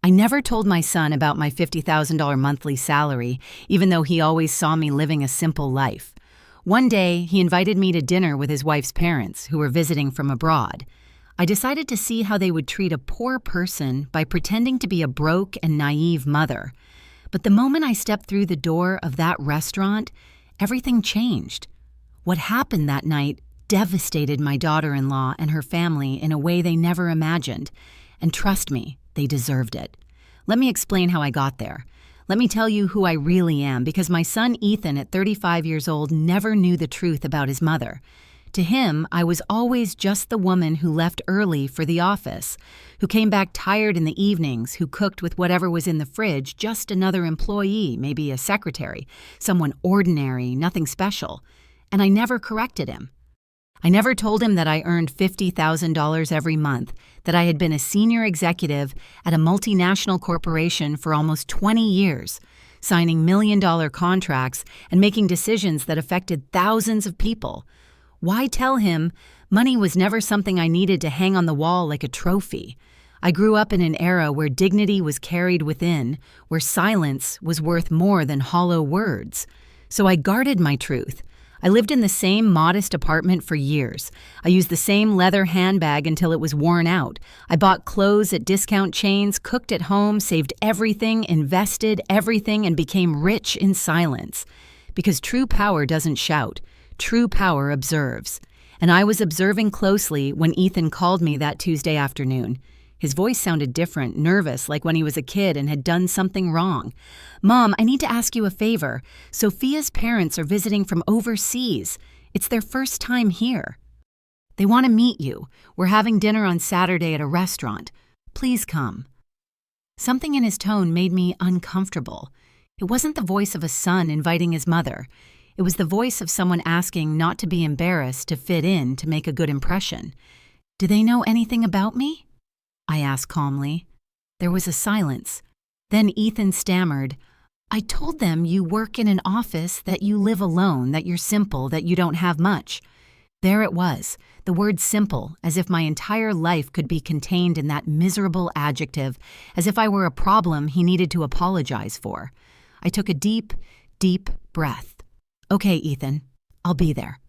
I never told my son about my $50,000 monthly salary, even though he always saw me living a simple life. One day, he invited me to dinner with his wife's parents, who were visiting from abroad. I decided to see how they would treat a poor person by pretending to be a broke and naive mother. But the moment I stepped through the door of that restaurant, everything changed. What happened that night devastated my daughter-in-law and her family in a way they never imagined. And trust me, they deserved it. Let me explain how I got there. Let me tell you who I really am, because my son Ethan, at 35 years old, never knew the truth about his mother. To him, I was always just the woman who left early for the office, who came back tired in the evenings, who cooked with whatever was in the fridge, just another employee, maybe a secretary, someone ordinary, nothing special. And I never corrected him. I never told him that I earned $50,000 every month, that I had been a senior executive at a multinational corporation for almost 20 years, signing million-dollar contracts and making decisions that affected thousands of people. Why tell him money was never something I needed to hang on the wall like a trophy? I grew up in an era where dignity was carried within, where silence was worth more than hollow words. So I guarded my truth. I lived in the same modest apartment for years. I used the same leather handbag until it was worn out. I bought clothes at discount chains, cooked at home, saved everything, invested everything, and became rich in silence. Because true power doesn't shout. True power observes. And I was observing closely when Ethan called me that Tuesday afternoon. His voice sounded different, nervous, like when he was a kid and had done something wrong. "Mom, I need to ask you a favor. Sophia's parents are visiting from overseas. It's their first time here. They want to meet you. We're having dinner on Saturday at a restaurant. Please come." Something in his tone made me uncomfortable. It wasn't the voice of a son inviting his mother. It was the voice of someone asking not to be embarrassed, to fit in, to make a good impression. "Do they know anything about me?" I asked calmly. There was a silence. Then Ethan stammered, "I told them you work in an office, that you live alone, that you're simple, that you don't have much." There it was, the word simple, as if my entire life could be contained in that miserable adjective, as if I were a problem he needed to apologize for. I took a deep, deep breath. "Okay, Ethan, I'll be there."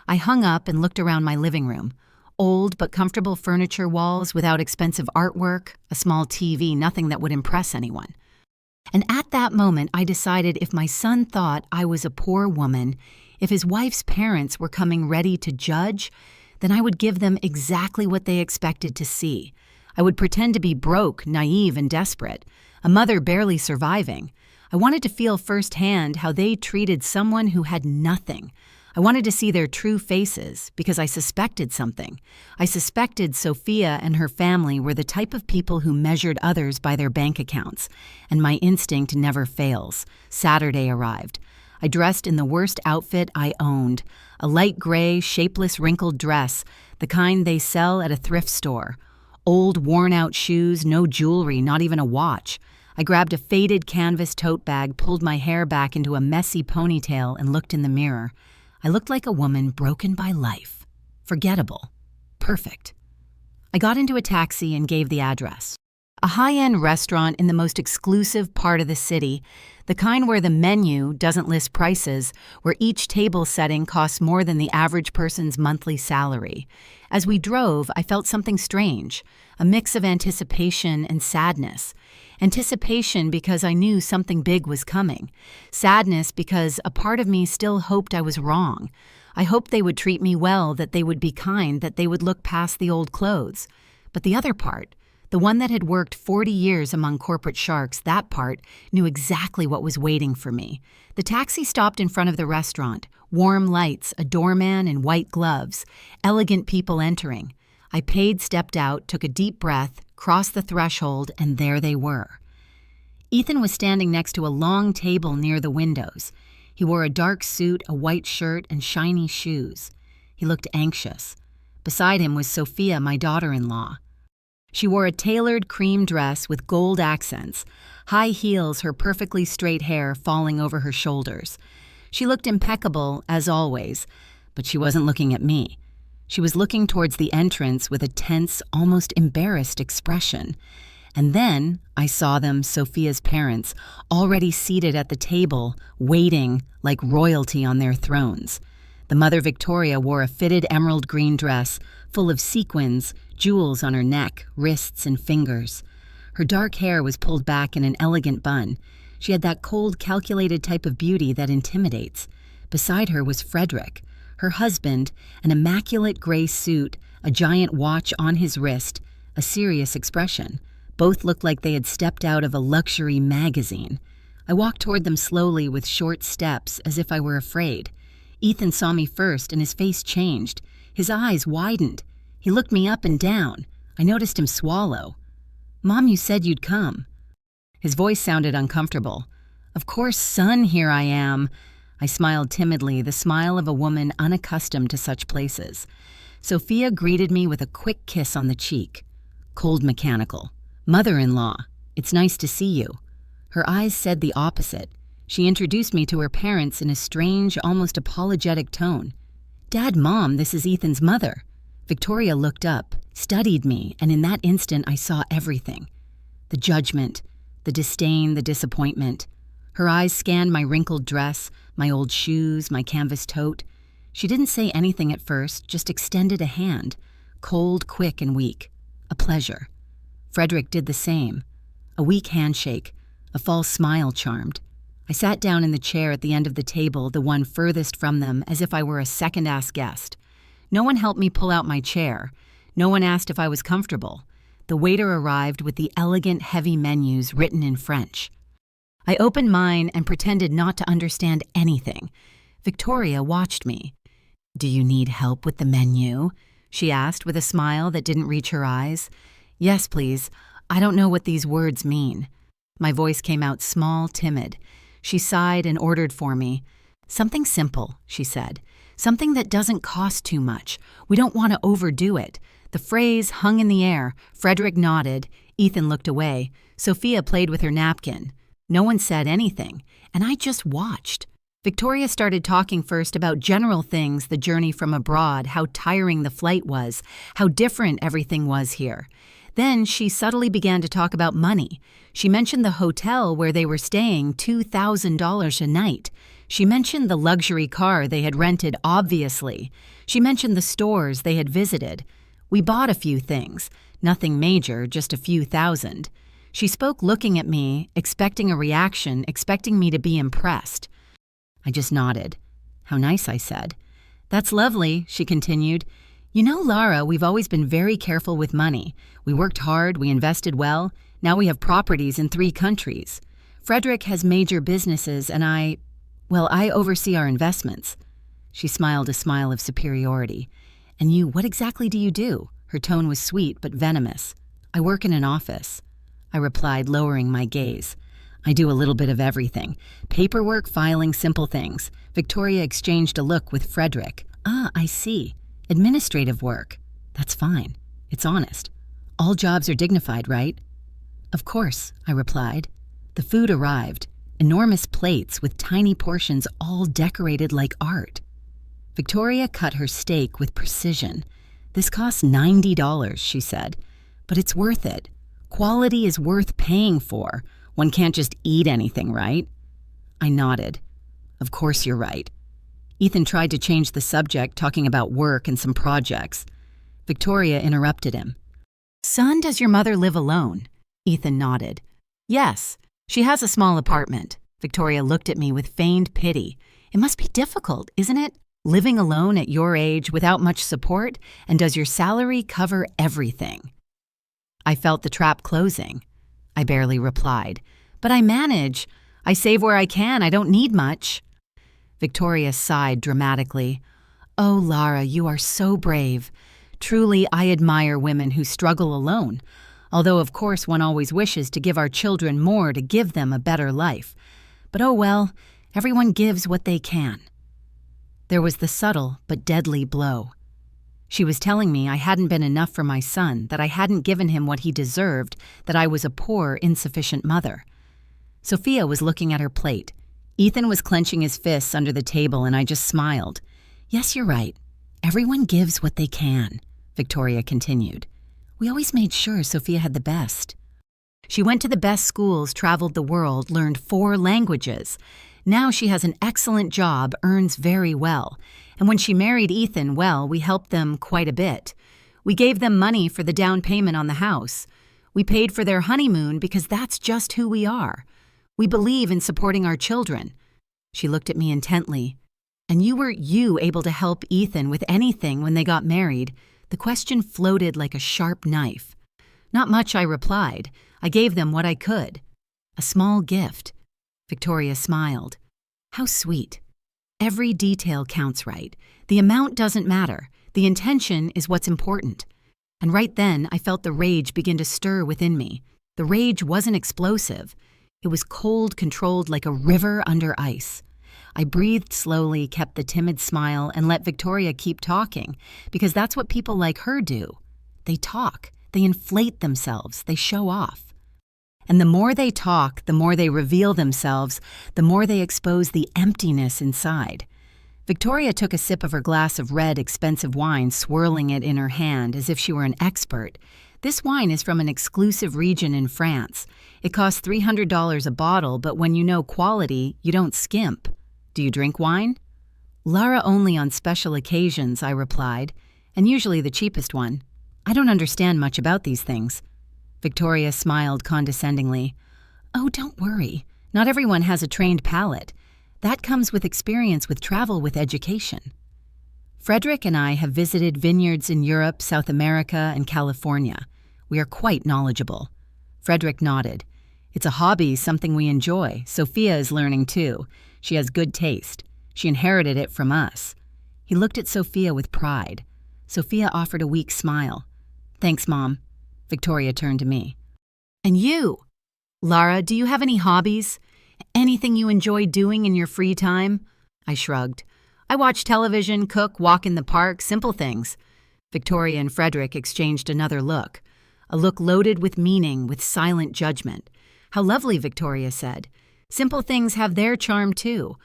I hung up and looked around my living room. Old but comfortable furniture walls without expensive artwork, a small TV, nothing that would impress anyone. And at that moment, I decided if my son thought I was a poor woman, if his wife's parents were coming ready to judge, then I would give them exactly what they expected to see. I would pretend to be broke, naive, and desperate, a mother barely surviving. I wanted to feel firsthand how they treated someone who had nothing. I wanted to see their true faces because I suspected something. I suspected Sophia and her family were the type of people who measured others by their bank accounts, and my instinct never fails. Saturday arrived. I dressed in the worst outfit I owned, a light gray, shapeless, wrinkled dress, the kind they sell at a thrift store. Old, worn-out shoes, no jewelry, not even a watch. I grabbed a faded canvas tote bag, pulled my hair back into a messy ponytail, and looked in the mirror. I looked like a woman broken by life. Forgettable. Perfect. I got into a taxi and gave the address. A high-end restaurant in the most exclusive part of the city, the kind where the menu doesn't list prices, where each table setting costs more than the average person's monthly salary. As we drove, I felt something strange, a mix of anticipation and sadness. Anticipation because I knew something big was coming. Sadness because a part of me still hoped I was wrong. I hoped they would treat me well, that they would be kind, that they would look past the old clothes. But the other part, the one that had worked 40 years among corporate sharks, that part knew exactly what was waiting for me. The taxi stopped in front of the restaurant. Warm lights, a doorman in white gloves, elegant people entering. I paid, stepped out, took a deep breath, crossed the threshold, and there they were. Ethan was standing next to a long table near the windows. He wore a dark suit, a white shirt, and shiny shoes. He looked anxious. Beside him was Sophia, my daughter-in-law. She wore a tailored cream dress with gold accents, high heels, her perfectly straight hair falling over her shoulders. She looked impeccable, as always, but she wasn't looking at me. She was looking towards the entrance with a tense, almost embarrassed expression. And then I saw them, Sophia's parents, already seated at the table, waiting like royalty on their thrones. The mother Victoria wore a fitted emerald green dress, full of sequins, jewels on her neck, wrists, and fingers. Her dark hair was pulled back in an elegant bun. She had that cold, calculated type of beauty that intimidates. Beside her was Frederick, her husband, an immaculate gray suit, a giant watch on his wrist, a serious expression. Both looked like they had stepped out of a luxury magazine. I walked toward them slowly with short steps, as if I were afraid. Ethan saw me first, and his face changed. His eyes widened. He looked me up and down. I noticed him swallow. "Mom, you said you'd come." His voice sounded uncomfortable. "Of course, son, here I am." I smiled timidly, the smile of a woman unaccustomed to such places. Sophia greeted me with a quick kiss on the cheek. Cold, mechanical. "Mother-in-law, it's nice to see you." Her eyes said the opposite. She introduced me to her parents in a strange, almost apologetic tone. "Dad, Mom, this is Ethan's mother." Victoria looked up, studied me, and in that instant I saw everything. The judgment, the disdain, the disappointment. Her eyes scanned my wrinkled dress, my old shoes, my canvas tote. She didn't say anything at first, just extended a hand, cold, quick, and weak. A pleasure. Frederick did the same. A weak handshake, a false smile charmed. I sat down in the chair at the end of the table, the one furthest from them, as if I were a second-ass guest. No one helped me pull out my chair. No one asked if I was comfortable. The waiter arrived with the elegant, heavy menus written in French. I opened mine and pretended not to understand anything. Victoria watched me. "Do you need help with the menu?" she asked with a smile that didn't reach her eyes. "Yes, please. I don't know what these words mean." My voice came out small, timid. She sighed and ordered for me. "Something simple," she said. "Something that doesn't cost too much. We don't want to overdo it." The phrase hung in the air. Frederick nodded. Ethan looked away. Sophia played with her napkin. No one said anything, and I just watched. Victoria started talking first about general things, the journey from abroad, how tiring the flight was, how different everything was here. Then she subtly began to talk about money. She mentioned the hotel where they were staying, $2,000 a night. She mentioned the luxury car they had rented, obviously. She mentioned the stores they had visited. We bought a few things. Nothing major, just a few thousand. She spoke looking at me, expecting a reaction, expecting me to be impressed. I just nodded. "How nice," I said. "That's lovely," she continued. "You know, Lara, we've always been very careful with money. We worked hard, we invested well. Now we have properties in 3 countries. Frederick has major businesses and I oversee our investments." She smiled a smile of superiority. "And you, what exactly do you do?" Her tone was sweet but venomous. "I work in an office," I replied, lowering my gaze. "I do a little bit of everything. Paperwork, filing, simple things." Victoria exchanged a look with Frederick. "Ah, I see. Administrative work. That's fine. It's honest. All jobs are dignified, right?" "Of course," I replied. The food arrived. Enormous plates with tiny portions all decorated like art. Victoria cut her steak with precision. "This costs $90, she said. "But it's worth it. Quality is worth paying for. One can't just eat anything, right?" I nodded. "Of course you're right." Ethan tried to change the subject, talking about work and some projects. Victoria interrupted him. "Son, does your mother live alone?" Ethan nodded. "Yes, she has a small apartment." Victoria looked at me with feigned pity. "It must be difficult, isn't it? Living alone at your age without much support, and does your salary cover everything?" I felt the trap closing. I barely replied. "But I manage. I save where I can. I don't need much." Victoria sighed dramatically. "Oh, Lara, you are so brave. Truly, I admire women who struggle alone. Although, of course, one always wishes to give our children more to give them a better life. But oh well, everyone gives what they can." There was the subtle but deadly blow. She was telling me I hadn't been enough for my son, that I hadn't given him what he deserved, that I was a poor, insufficient mother. Sophia was looking at her plate. Ethan was clenching his fists under the table, and I just smiled. "Yes, you're right. Everyone gives what they can," Victoria continued. "We always made sure Sophia had the best." She went to the best schools, traveled the world, learned 4 languages. Now she has an excellent job, earns very well. And when she married Ethan, well, we helped them quite a bit. We gave them money for the down payment on the house. We paid for their honeymoon because that's just who we are. We believe in supporting our children. She looked at me intently. And you were able to help Ethan with anything when they got married? The question floated like a sharp knife. Not much, I replied. I gave them what I could. A small gift. Victoria smiled. How sweet. Every detail counts, right? The amount doesn't matter. The intention is what's important. And right then, I felt the rage begin to stir within me. The rage wasn't explosive. It was cold, controlled like a river under ice. I breathed slowly, kept the timid smile, and let Victoria keep talking, because that's what people like her do. They talk. They inflate themselves. They show off. And the more they talk, the more they reveal themselves, the more they expose the emptiness inside. Victoria took a sip of her glass of red, expensive wine, swirling it in her hand as if she were an expert. This wine is from an exclusive region in France. It costs $300 a bottle, but when you know quality, you don't skimp. Do you drink wine? Lara only on special occasions, I replied, and usually the cheapest one. I don't understand much about these things. Victoria smiled condescendingly. Oh, don't worry. Not everyone has a trained palate. That comes with experience with travel with education. Frederick and I have visited vineyards in Europe, South America, and California. We are quite knowledgeable. Frederick nodded. It's a hobby, something we enjoy. Sophia is learning too. She has good taste. She inherited it from us. He looked at Sophia with pride. Sophia offered a weak smile. Thanks, Mom. Victoria turned to me. And you? Lara, do you have any hobbies? Anything you enjoy doing in your free time? I shrugged. I watch television, cook, walk in the park, simple things. Victoria and Frederick exchanged another look. A look loaded with meaning, with silent judgment. How lovely, Victoria said. Simple things have their charm too,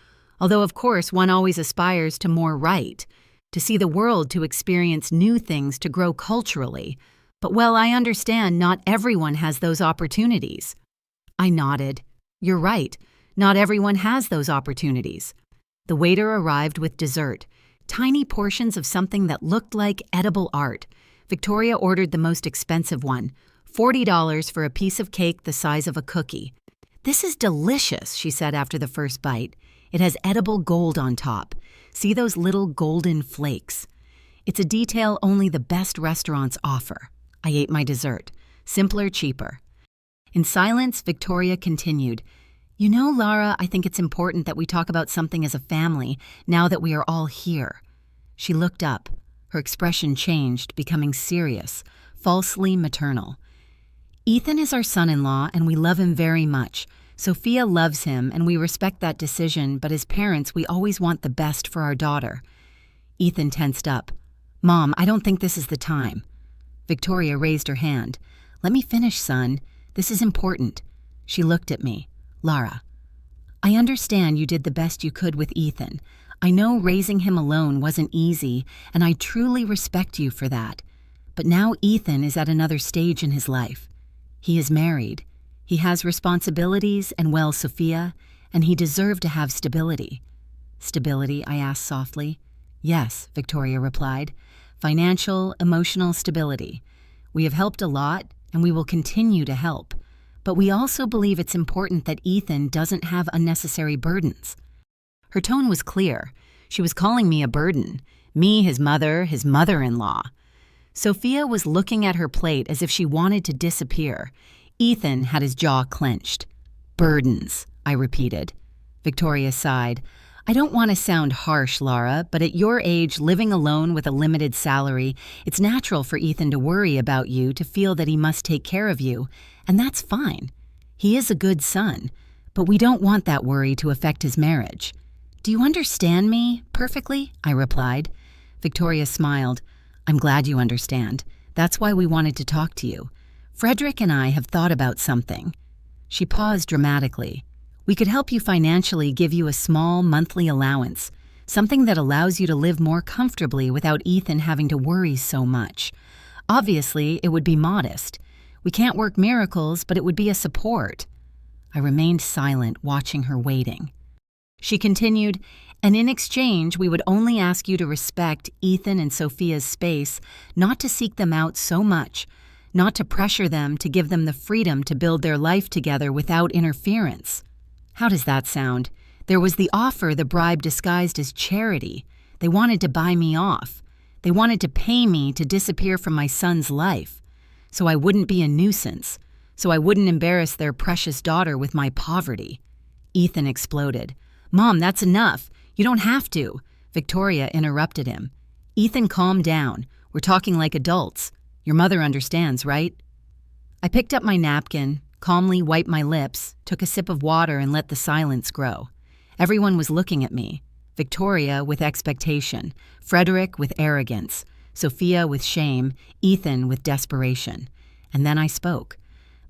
although of course one always aspires to more right, to see the world, to experience new things, to grow culturally. But well, I understand not everyone has those opportunities. I nodded. You're right, not everyone has those opportunities. The waiter arrived with dessert, tiny portions of something that looked like edible art. Victoria ordered the most expensive one, $40 for a piece of cake the size of a cookie. This is delicious, she said after the first bite. It has edible gold on top. See those little golden flakes? It's a detail only the best restaurants offer. I ate my dessert. Simpler, cheaper. In silence, Victoria continued. You know, Lara, I think it's important that we talk about something as a family, now that we are all here. She looked up. Her expression changed, becoming serious, falsely maternal. Ethan is our son-in-law, and we love him very much. Sophia loves him, and we respect that decision, but as parents, we always want the best for our daughter. Ethan tensed up. Mom, I don't think this is the time. Victoria raised her hand. Let me finish, son. This is important. She looked at me. Lara, I understand you did the best you could with Ethan. I know raising him alone wasn't easy, and I truly respect you for that. But now Ethan is at another stage in his life. He is married. He has responsibilities and, well, Sophia, and he deserved to have stability. Stability, I asked softly. Yes, Victoria replied. Financial, emotional stability. We have helped a lot, and we will continue to help. But we also believe it's important that Ethan doesn't have unnecessary burdens. Her tone was clear. She was calling me a burden. Me, his mother-in-law. Sophia was looking at her plate as if she wanted to disappear. Ethan had his jaw clenched. Burdens, I repeated. Victoria sighed. I don't want to sound harsh, Lara, but at your age, living alone with a limited salary, it's natural for Ethan to worry about you, to feel that he must take care of you, and that's fine. He is a good son, but we don't want that worry to affect his marriage. Do you understand me perfectly? I replied. Victoria smiled. I'm glad you understand. That's why we wanted to talk to you. Frederick and I have thought about something. She paused dramatically. We could help you financially, give you a small monthly allowance, something that allows you to live more comfortably without Ethan having to worry so much. Obviously, it would be modest. We can't work miracles, but it would be a support." I remained silent, watching her waiting. She continued, "And in exchange, we would only ask you to respect Ethan and Sophia's space, not to seek them out so much, not to pressure them, to give them the freedom to build their life together without interference." How does that sound? There was the offer, the bribe disguised as charity. They wanted to buy me off. They wanted to pay me to disappear from my son's life, so I wouldn't be a nuisance, so I wouldn't embarrass their precious daughter with my poverty. Ethan exploded. "Mom, that's enough. You don't have to." Victoria interrupted him. "Ethan, calm down. We're talking like adults. Your mother understands, right?" I picked up my napkin, calmly wiped my lips, took a sip of water, and let the silence grow. Everyone was looking at me. Victoria with expectation, Frederick with arrogance, Sophia with shame, Ethan with desperation. And then I spoke.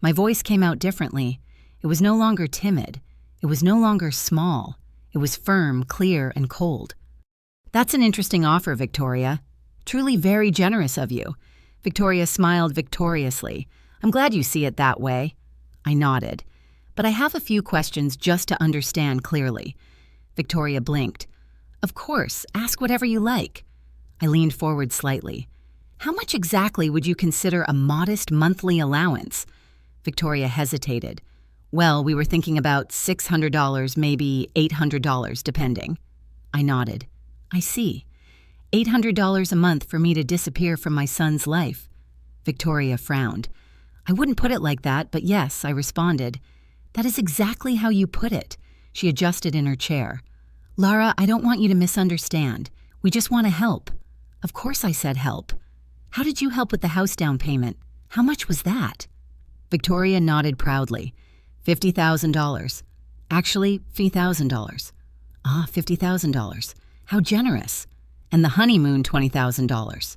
My voice came out differently. It was no longer timid. It was no longer small. It was firm, clear, and cold. "That's an interesting offer, Victoria. Truly very generous of you." Victoria smiled victoriously. "I'm glad you see it that way." I nodded. "But I have a few questions just to understand clearly." Victoria blinked. "Of course, ask whatever you like." I leaned forward slightly. "How much exactly would you consider a modest monthly allowance?" Victoria hesitated. "Well, we were thinking about $600, maybe $800, depending." I nodded. "I see. $800 a month for me to disappear from my son's life." Victoria frowned. "I wouldn't put it like that, but yes," I responded. "That is exactly how you put it." She adjusted in her chair. "Lara, I don't want you to misunderstand. We just want to help." "Of course I said help. How did you help with the house down payment? How much was that?" Victoria nodded proudly. $50,000. Actually, $3,000. "Ah, $50,000. How generous. And the honeymoon, $20,000.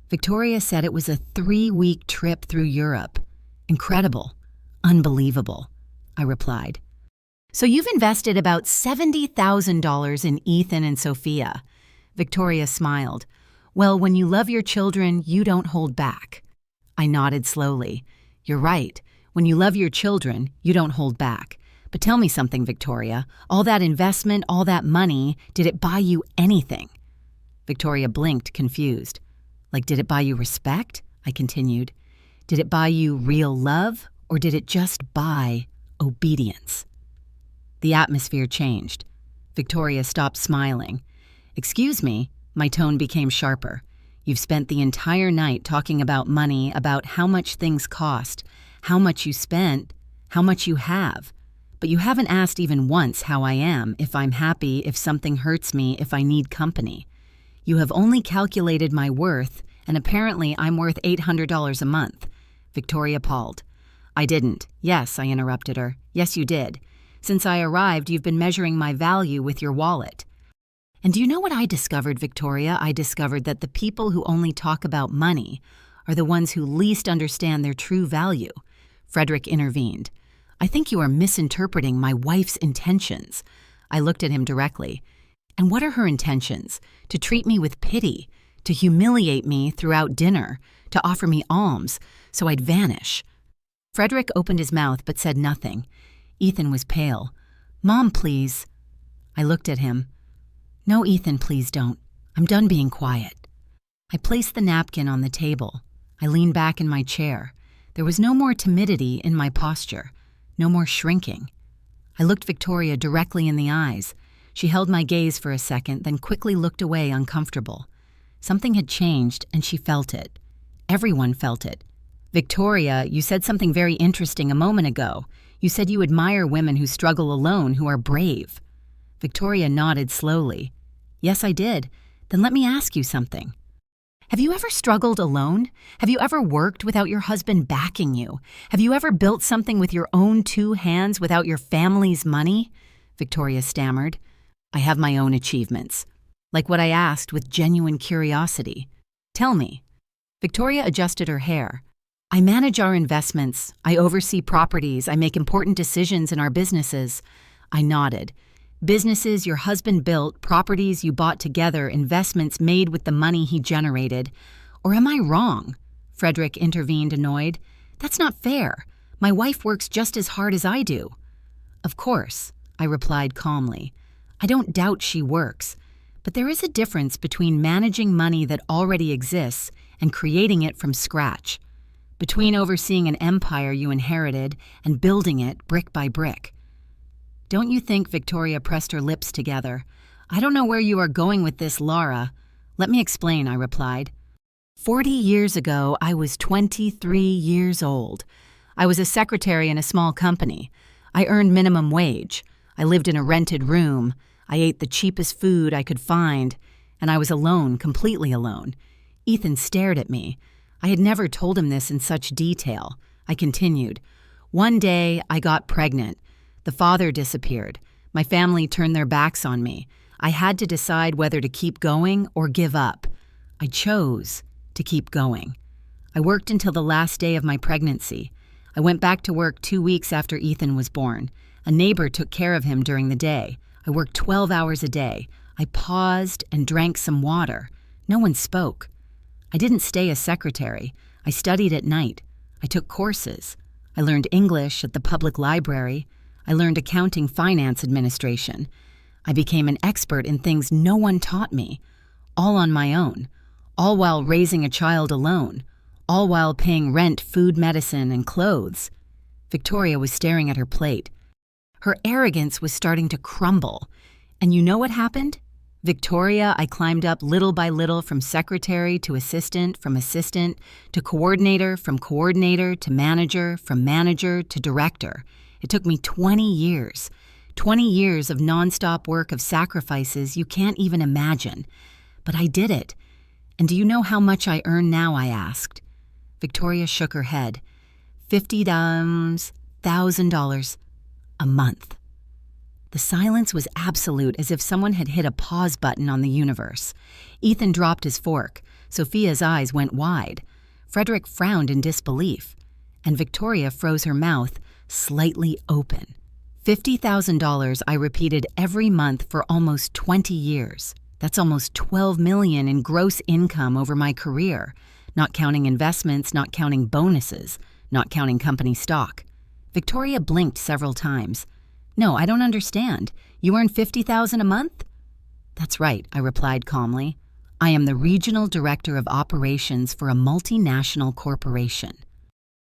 Victoria said it was a 3-week trip through Europe. "Incredible. Unbelievable," I replied. "So you've invested about $70,000 in Ethan and Sophia." Victoria smiled. "Well, when you love your children, you don't hold back." I nodded slowly. "You're right. When you love your children, you don't hold back. But tell me something, Victoria. All that investment, all that money, did it buy you anything?" Victoria blinked, confused. "Like, did it buy you respect?" I continued. "Did it buy you real love, or did it just buy obedience?" The atmosphere changed. Victoria stopped smiling. "Excuse me," my tone became sharper. "You've spent the entire night talking about money, about how much things cost, how much you spent, how much you have. But you haven't asked even once how I am, if I'm happy, if something hurts me, if I need company. You have only calculated my worth, and apparently I'm worth $800 a month." Victoria palled. "I didn't." "Yes," I interrupted her. "Yes, you did. Since I arrived, you've been measuring my value with your wallet." And do you know what I discovered, Victoria? I discovered that the people who only talk about money are the ones who least understand their true value. Frederick intervened. "I think you are misinterpreting my wife's intentions." I looked at him directly. "And what are her intentions? To treat me with pity, to humiliate me throughout dinner, to offer me alms, so I'd vanish." Frederick opened his mouth but said nothing. Ethan was pale. "Mom, please." I looked at him. "No, Ethan, please don't. I'm done being quiet." I placed the napkin on the table. I leaned back in my chair. There was no more timidity in my posture, no more shrinking. I looked Victoria directly in the eyes. She held my gaze for a second, then quickly looked away, uncomfortable. Something had changed, and she felt it. Everyone felt it. "Victoria, you said something very interesting a moment ago. You said you admire women who struggle alone, who are brave." Victoria nodded slowly. "Yes, I did. Then let me ask you something. Have you ever struggled alone? Have you ever worked without your husband backing you? Have you ever built something with your own 2 hands without your family's money?" Victoria stammered. "I have my own achievements." Like what I asked with genuine curiosity. "Tell me." Victoria adjusted her hair. "I manage our investments. I oversee properties. I make important decisions in our businesses." I nodded. "Businesses your husband built, properties you bought together, investments made with the money he generated. Or am I wrong?" Frederick intervened, annoyed. That's not fair. My wife works just as hard as I do. Of course, I replied calmly. I don't doubt she works, but there is a difference between managing money that already exists and creating it from scratch, between overseeing an empire you inherited and building it brick by brick. Don't you think? Victoria pressed her lips together. I don't know where you are going with this, Clara. Let me explain, I replied. 40 years ago, I was 23 years old. I was a secretary in a small company. I earned minimum wage. I lived in a rented room. I ate the cheapest food I could find. And I was alone, completely alone. Ethan stared at me. I had never told him this in such detail. I continued. One day, I got pregnant. The father disappeared. My family turned their backs on me. I had to decide whether to keep going or give up. I chose to keep going. I worked until the last day of my pregnancy. I went back to work 2 weeks after Ethan was born. A neighbor took care of him during the day. I worked 12 hours a day. I paused and drank some water. No one spoke. I didn't stay a secretary. I studied at night. I took courses. I learned English at the public library. I learned accounting, finance administration. I became an expert in things no one taught me, all on my own, all while raising a child alone, all while paying rent, food, medicine, and clothes. Victoria was staring at her plate. Her arrogance was starting to crumble. And you know what happened? Victoria, I climbed up little by little from secretary to assistant, from assistant to coordinator, from coordinator to manager, from manager to director. It took me 20 years. 20 years of nonstop work, of sacrifices you can't even imagine. But I did it. And do you know how much I earn now? I asked. Victoria shook her head. $50,000 a month. The silence was absolute, as if someone had hit a pause button on the universe. Ethan dropped his fork. Sophia's eyes went wide. Frederick frowned in disbelief. And Victoria froze her mouth, slightly open. $50,000 I repeated every month for almost 20 years. That's almost $12 million in gross income over my career, not counting investments, not counting bonuses, not counting company stock. Victoria blinked several times. No, I don't understand. You earn $50,000 a month? That's right, I replied calmly. I am the regional director of operations for a multinational corporation.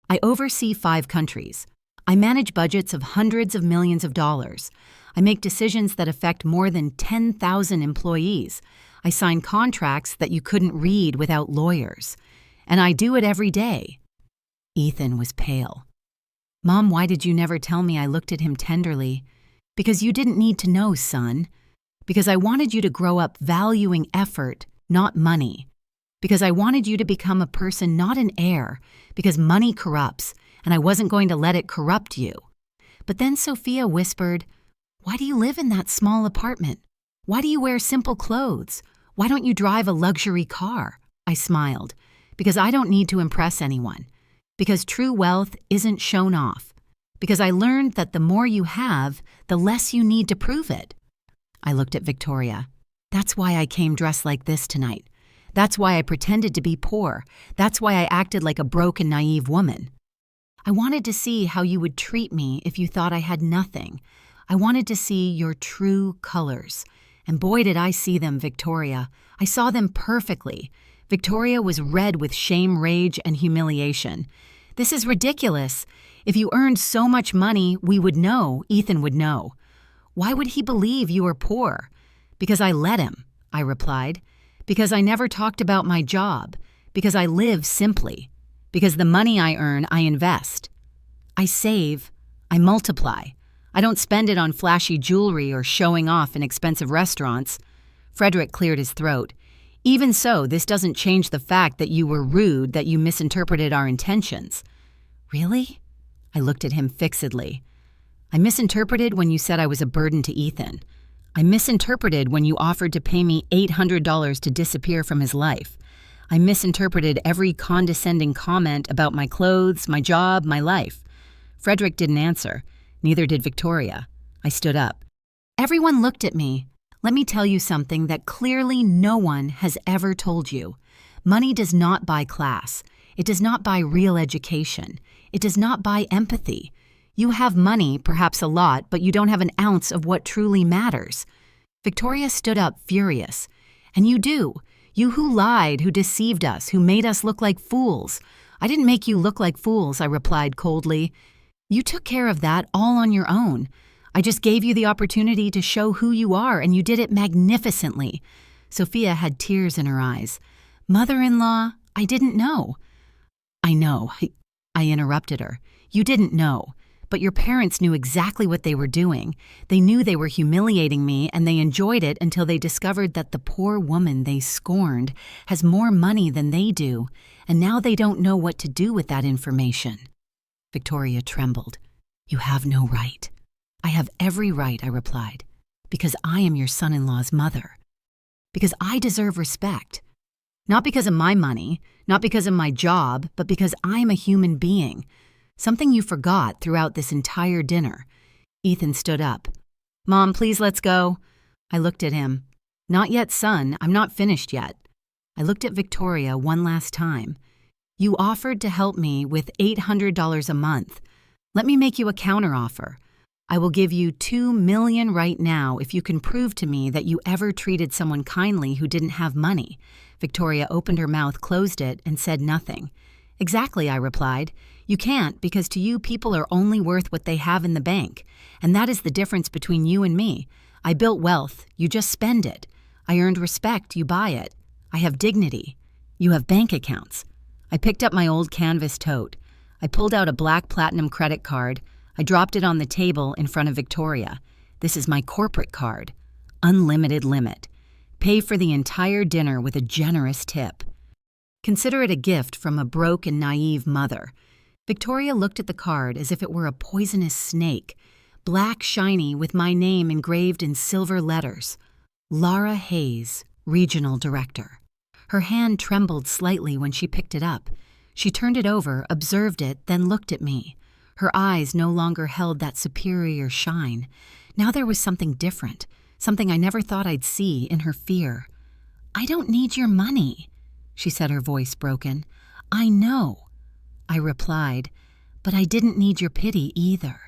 I oversee 5 countries. I manage budgets of hundreds of millions of dollars. I make decisions that affect more than 10,000 employees. I sign contracts that you couldn't read without lawyers. And I do it every day. Ethan was pale. Mom, why did you never tell me? I looked at him tenderly. Because you didn't need to know, son. Because I wanted you to grow up valuing effort, not money. Because I wanted you to become a person, not an heir. Because money corrupts, and I wasn't going to let it corrupt you. But then Sophia whispered, why do you live in that small apartment? Why do you wear simple clothes? Why don't you drive a luxury car? I smiled. Because I don't need to impress anyone. Because true wealth isn't shown off. Because I learned that the more you have, the less you need to prove it. I looked at Victoria. That's why I came dressed like this tonight. That's why I pretended to be poor. That's why I acted like a broke and naive woman. I wanted to see how you would treat me if you thought I had nothing. I wanted to see your true colors. And boy, did I see them, Victoria. I saw them perfectly. Victoria was red with shame, rage, and humiliation. This is ridiculous. If you earned so much money, we would know, Ethan would know. Why would he believe you were poor? Because I let him, I replied. Because I never talked about my job. Because I live simply. Because the money I earn, I invest. I save. I multiply. I don't spend it on flashy jewelry or showing off in expensive restaurants. Frederick cleared his throat. Even so, this doesn't change the fact that you were rude, that you misinterpreted our intentions. Really? I looked at him fixedly. I misinterpreted when you said I was a burden to Ethan. I misinterpreted when you offered to pay me $800 to disappear from his life. I misinterpreted every condescending comment about my clothes, my job, my life. Frederick didn't answer. Neither did Victoria. I stood up. Everyone looked at me. Let me tell you something that clearly no one has ever told you. Money does not buy class. It does not buy real education. It does not buy empathy. You have money, perhaps a lot, but you don't have an ounce of what truly matters. Victoria stood up, furious. And you do. You who lied, who deceived us, who made us look like fools. I didn't make you look like fools, I replied coldly. You took care of that all on your own. I just gave you the opportunity to show who you are, and you did it magnificently. Sophia had tears in her eyes. Mother-in-law, I didn't know. I know, I interrupted her. You didn't know. But your parents knew exactly what they were doing. They knew they were humiliating me, and they enjoyed it until they discovered that the poor woman they scorned has more money than they do, and now they don't know what to do with that information. Victoria trembled. You have no right. I have every right, I replied, because I am your son-in-law's mother. Because I deserve respect. Not because of my money, not because of my job, but because I am a human being. Something you forgot throughout this entire dinner. Ethan stood up. Mom, please let's go. I looked at him. Not yet, son. I'm not finished yet. I looked at Victoria one last time. You offered to help me with $800 a month. Let me make you a counteroffer. I will give you $2 million right now if you can prove to me that you ever treated someone kindly who didn't have money. Victoria opened her mouth, closed it, and said nothing. Exactly, I replied. You can't, because to you people are only worth what they have in the bank. And that is the difference between you and me. I built wealth, you just spend it. I earned respect, you buy it. I have dignity. You have bank accounts. I picked up my old canvas tote. I pulled out a black platinum credit card. I dropped it on the table in front of Victoria. This is my corporate card. Unlimited limit. Pay for the entire dinner with a generous tip. Consider it a gift from a broke and naive mother. Victoria looked at the card as if it were a poisonous snake, black shiny with my name engraved in silver letters. Lara Hayes, Regional Director. Her hand trembled slightly when she picked it up. She turned it over, observed it, then looked at me. Her eyes no longer held that superior shine. Now there was something different, something I never thought I'd see in her fear. I don't need your money, she said, her voice broken. I know. I replied, but I didn't need your pity either.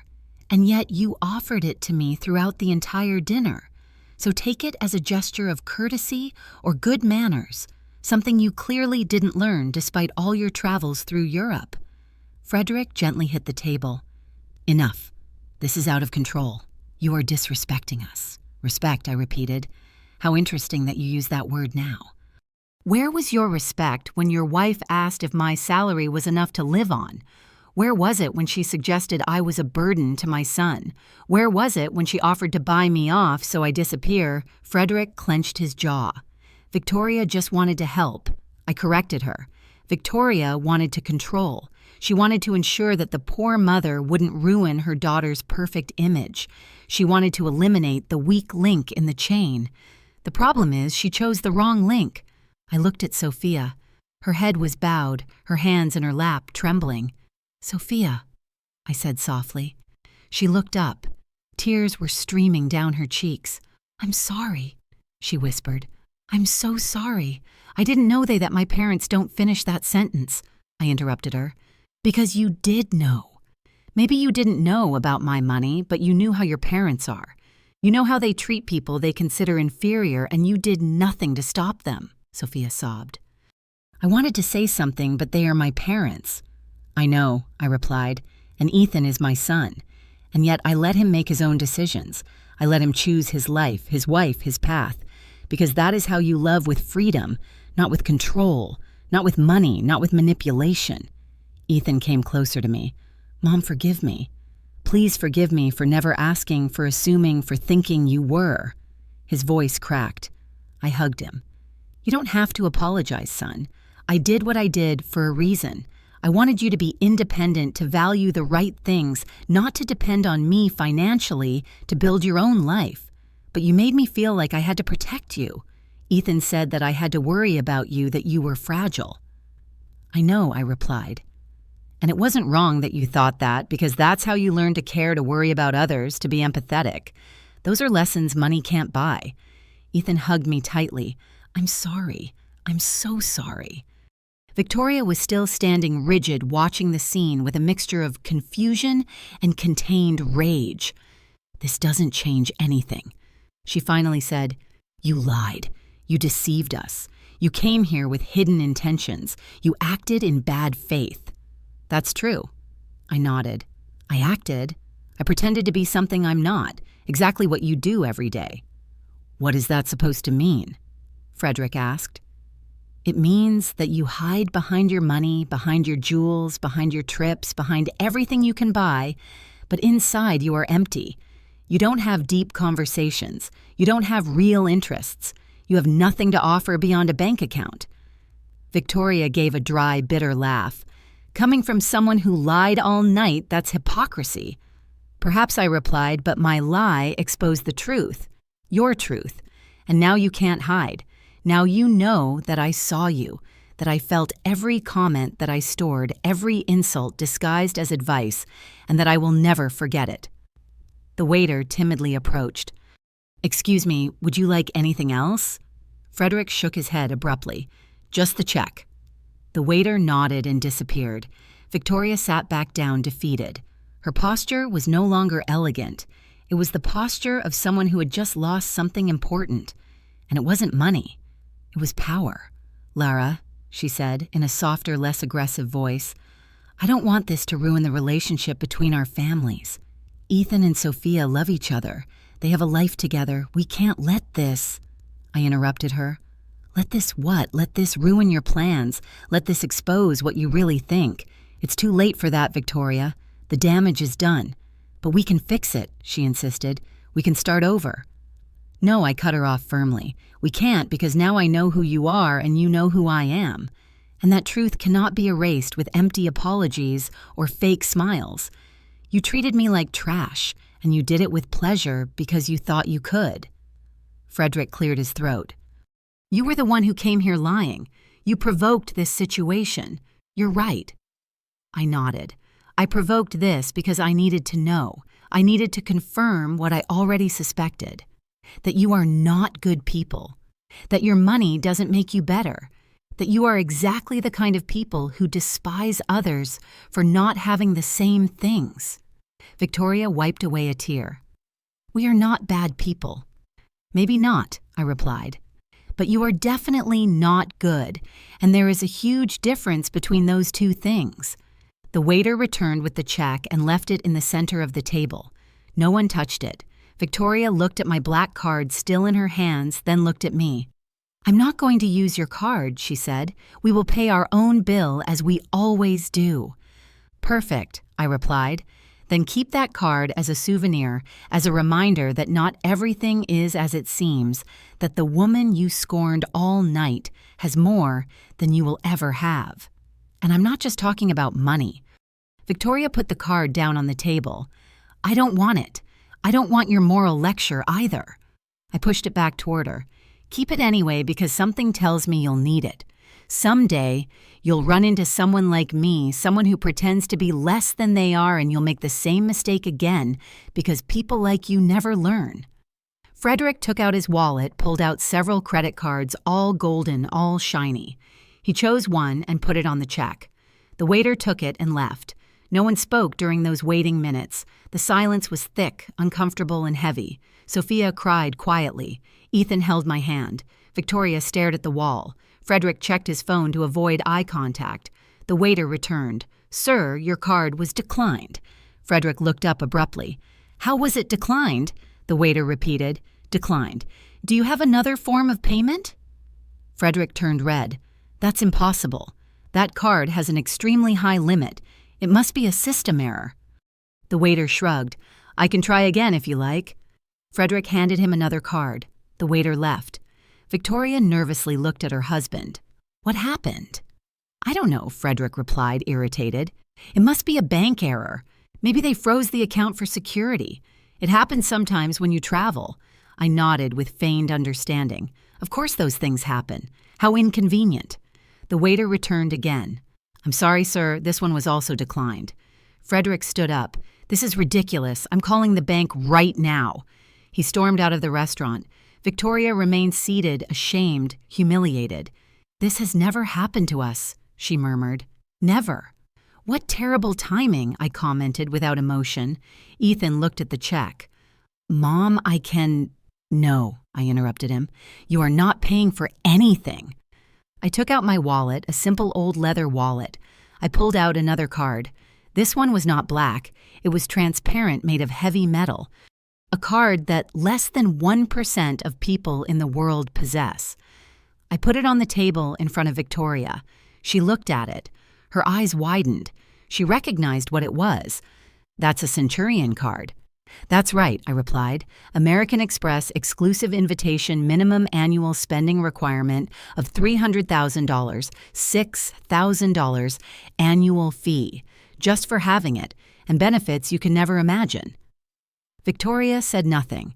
And yet you offered it to me throughout the entire dinner. So take it as a gesture of courtesy or good manners, something you clearly didn't learn despite all your travels through Europe. Frederick gently hit the table. Enough. This is out of control. You are disrespecting us. Respect, I repeated. How interesting that you use that word now. Where was your respect when your wife asked if my salary was enough to live on? Where was it when she suggested I was a burden to my son? Where was it when she offered to buy me off so I disappear? Frederick clenched his jaw. Victoria just wanted to help. I corrected her. Victoria wanted to control. She wanted to ensure that the poor mother wouldn't ruin her daughter's perfect image. She wanted to eliminate the weak link in the chain. The problem is she chose the wrong link. I looked at Sophia. Her head was bowed, her hands in her lap, trembling. Sophia, I said softly. She looked up. Tears were streaming down her cheeks. I'm sorry, she whispered. I'm so sorry. I didn't know that my parents don't finish that sentence, I interrupted her. Because you did know. Maybe you didn't know about my money, but you knew how your parents are. You know how they treat people they consider inferior, and you did nothing to stop them, Sophia sobbed. I wanted to say something, but they are my parents. I know, I replied, and Ethan is my son. And yet I let him make his own decisions. I let him choose his life, his wife, his path. Because that is how you love, with freedom, not with control, not with money, not with manipulation. Ethan came closer to me. Mom, forgive me. Please forgive me for never asking, for assuming, for thinking you were. His voice cracked. I hugged him. You don't have to apologize, son. I did what I did for a reason. I wanted you to be independent, to value the right things, not to depend on me financially to build your own life. But you made me feel like I had to protect you. Ethan said that I had to worry about you, that you were fragile. I know, I replied. And it wasn't wrong that you thought that, because that's how you learn to care, to worry about others, to be empathetic. Those are lessons money can't buy. Ethan hugged me tightly. I'm sorry. I'm so sorry." Victoria was still standing rigid, watching the scene with a mixture of confusion and contained rage. "This doesn't change anything." She finally said, "You lied. You deceived us. You came here with hidden intentions. You acted in bad faith." "That's true." I nodded. "I acted. I pretended to be something I'm not, exactly what you do every day." "What is that supposed to mean?" Frederick asked. "It means that you hide behind your money, behind your jewels, behind your trips, behind everything you can buy, but inside you are empty. You don't have deep conversations. You don't have real interests. You have nothing to offer beyond a bank account." Victoria gave a dry, bitter laugh. "Coming from someone who lied all night, that's hypocrisy." "Perhaps," I replied, "but my lie exposed the truth, your truth, and now you can't hide. Now you know that I saw you, that I felt every comment that I stored, every insult disguised as advice, and that I will never forget it." The waiter timidly approached. "Excuse me, would you like anything else?" Frederick shook his head abruptly. "Just the check." The waiter nodded and disappeared. Victoria sat back down, defeated. Her posture was no longer elegant. It was the posture of someone who had just lost something important. And it wasn't money. It was power. "Lara," she said, in a softer, less aggressive voice, "I don't want this to ruin the relationship between our families. Ethan and Sophia love each other. They have a life together. We can't let this—" I interrupted her. "Let this what? Let this ruin your plans. Let this expose what you really think. It's too late for that, Victoria. The damage is done. But we can fix it," she insisted. "We can start over." "No," I cut her off firmly. "We can't, because now I know who you are and you know who I am. And that truth cannot be erased with empty apologies or fake smiles. You treated me like trash, and you did it with pleasure because you thought you could." Frederick cleared his throat. "You were the one who came here lying. You provoked this situation. You're right." I nodded. "I provoked this because I needed to know. I needed to confirm what I already suspected. That you are not good people. That your money doesn't make you better. That you are exactly the kind of people who despise others for not having the same things." Victoria wiped away a tear. "We are not bad people." "Maybe not," I replied. "But you are definitely not good, and there is a huge difference between those two things." The waiter returned with the check and left it in the center of the table. No one touched it. Victoria looked at my black card still in her hands, then looked at me. "I'm not going to use your card," she said. "We will pay our own bill as we always do." "Perfect," I replied. "Then keep that card as a souvenir, as a reminder that not everything is as it seems, that the woman you scorned all night has more than you will ever have. And I'm not just talking about money." Victoria put the card down on the table. "I don't want it. I don't want your moral lecture either." I pushed it back toward her. "Keep it anyway because something tells me you'll need it. Someday, you'll run into someone like me, someone who pretends to be less than they are, and you'll make the same mistake again because people like you never learn." Frederick took out his wallet, pulled out several credit cards, all golden, all shiny. He chose one and put it on the check. The waiter took it and left. No one spoke during those waiting minutes. The silence was thick, uncomfortable, and heavy. Sophia cried quietly. Ethan held my hand. Victoria stared at the wall. Frederick checked his phone to avoid eye contact. The waiter returned. "Sir, your card was declined." Frederick looked up abruptly. "How was it declined?" The waiter repeated. "Declined. Do you have another form of payment?" Frederick turned red. "That's impossible. That card has an extremely high limit. It must be a system error." The waiter shrugged. "I can try again if you like." Frederick handed him another card. The waiter left. Victoria nervously looked at her husband. "What happened?" "I don't know," Frederick replied, irritated. "It must be a bank error. Maybe they froze the account for security. It happens sometimes when you travel." I nodded with feigned understanding. "Of course those things happen. How inconvenient." The waiter returned again. "I'm sorry, sir, this one was also declined." Frederick stood up. "This is ridiculous. I'm calling the bank right now." He stormed out of the restaurant. Victoria remained seated, ashamed, humiliated. This has never happened to us, she murmured. Never. What terrible timing, I commented without emotion. Ethan looked at the check. Mom, No, I interrupted him. You are not paying for anything. I took out my wallet, a simple old leather wallet. I pulled out another card. This one was not black. It was transparent, made of heavy metal. A card that less than 1% of people in the world possess. I put it on the table in front of Victoria. She looked at it. Her eyes widened. She recognized what it was. That's a Centurion card. That's right, I replied. American Express exclusive invitation minimum annual spending requirement of $300,000, $6,000 annual fee, just for having it, and benefits you can never imagine. Victoria said nothing.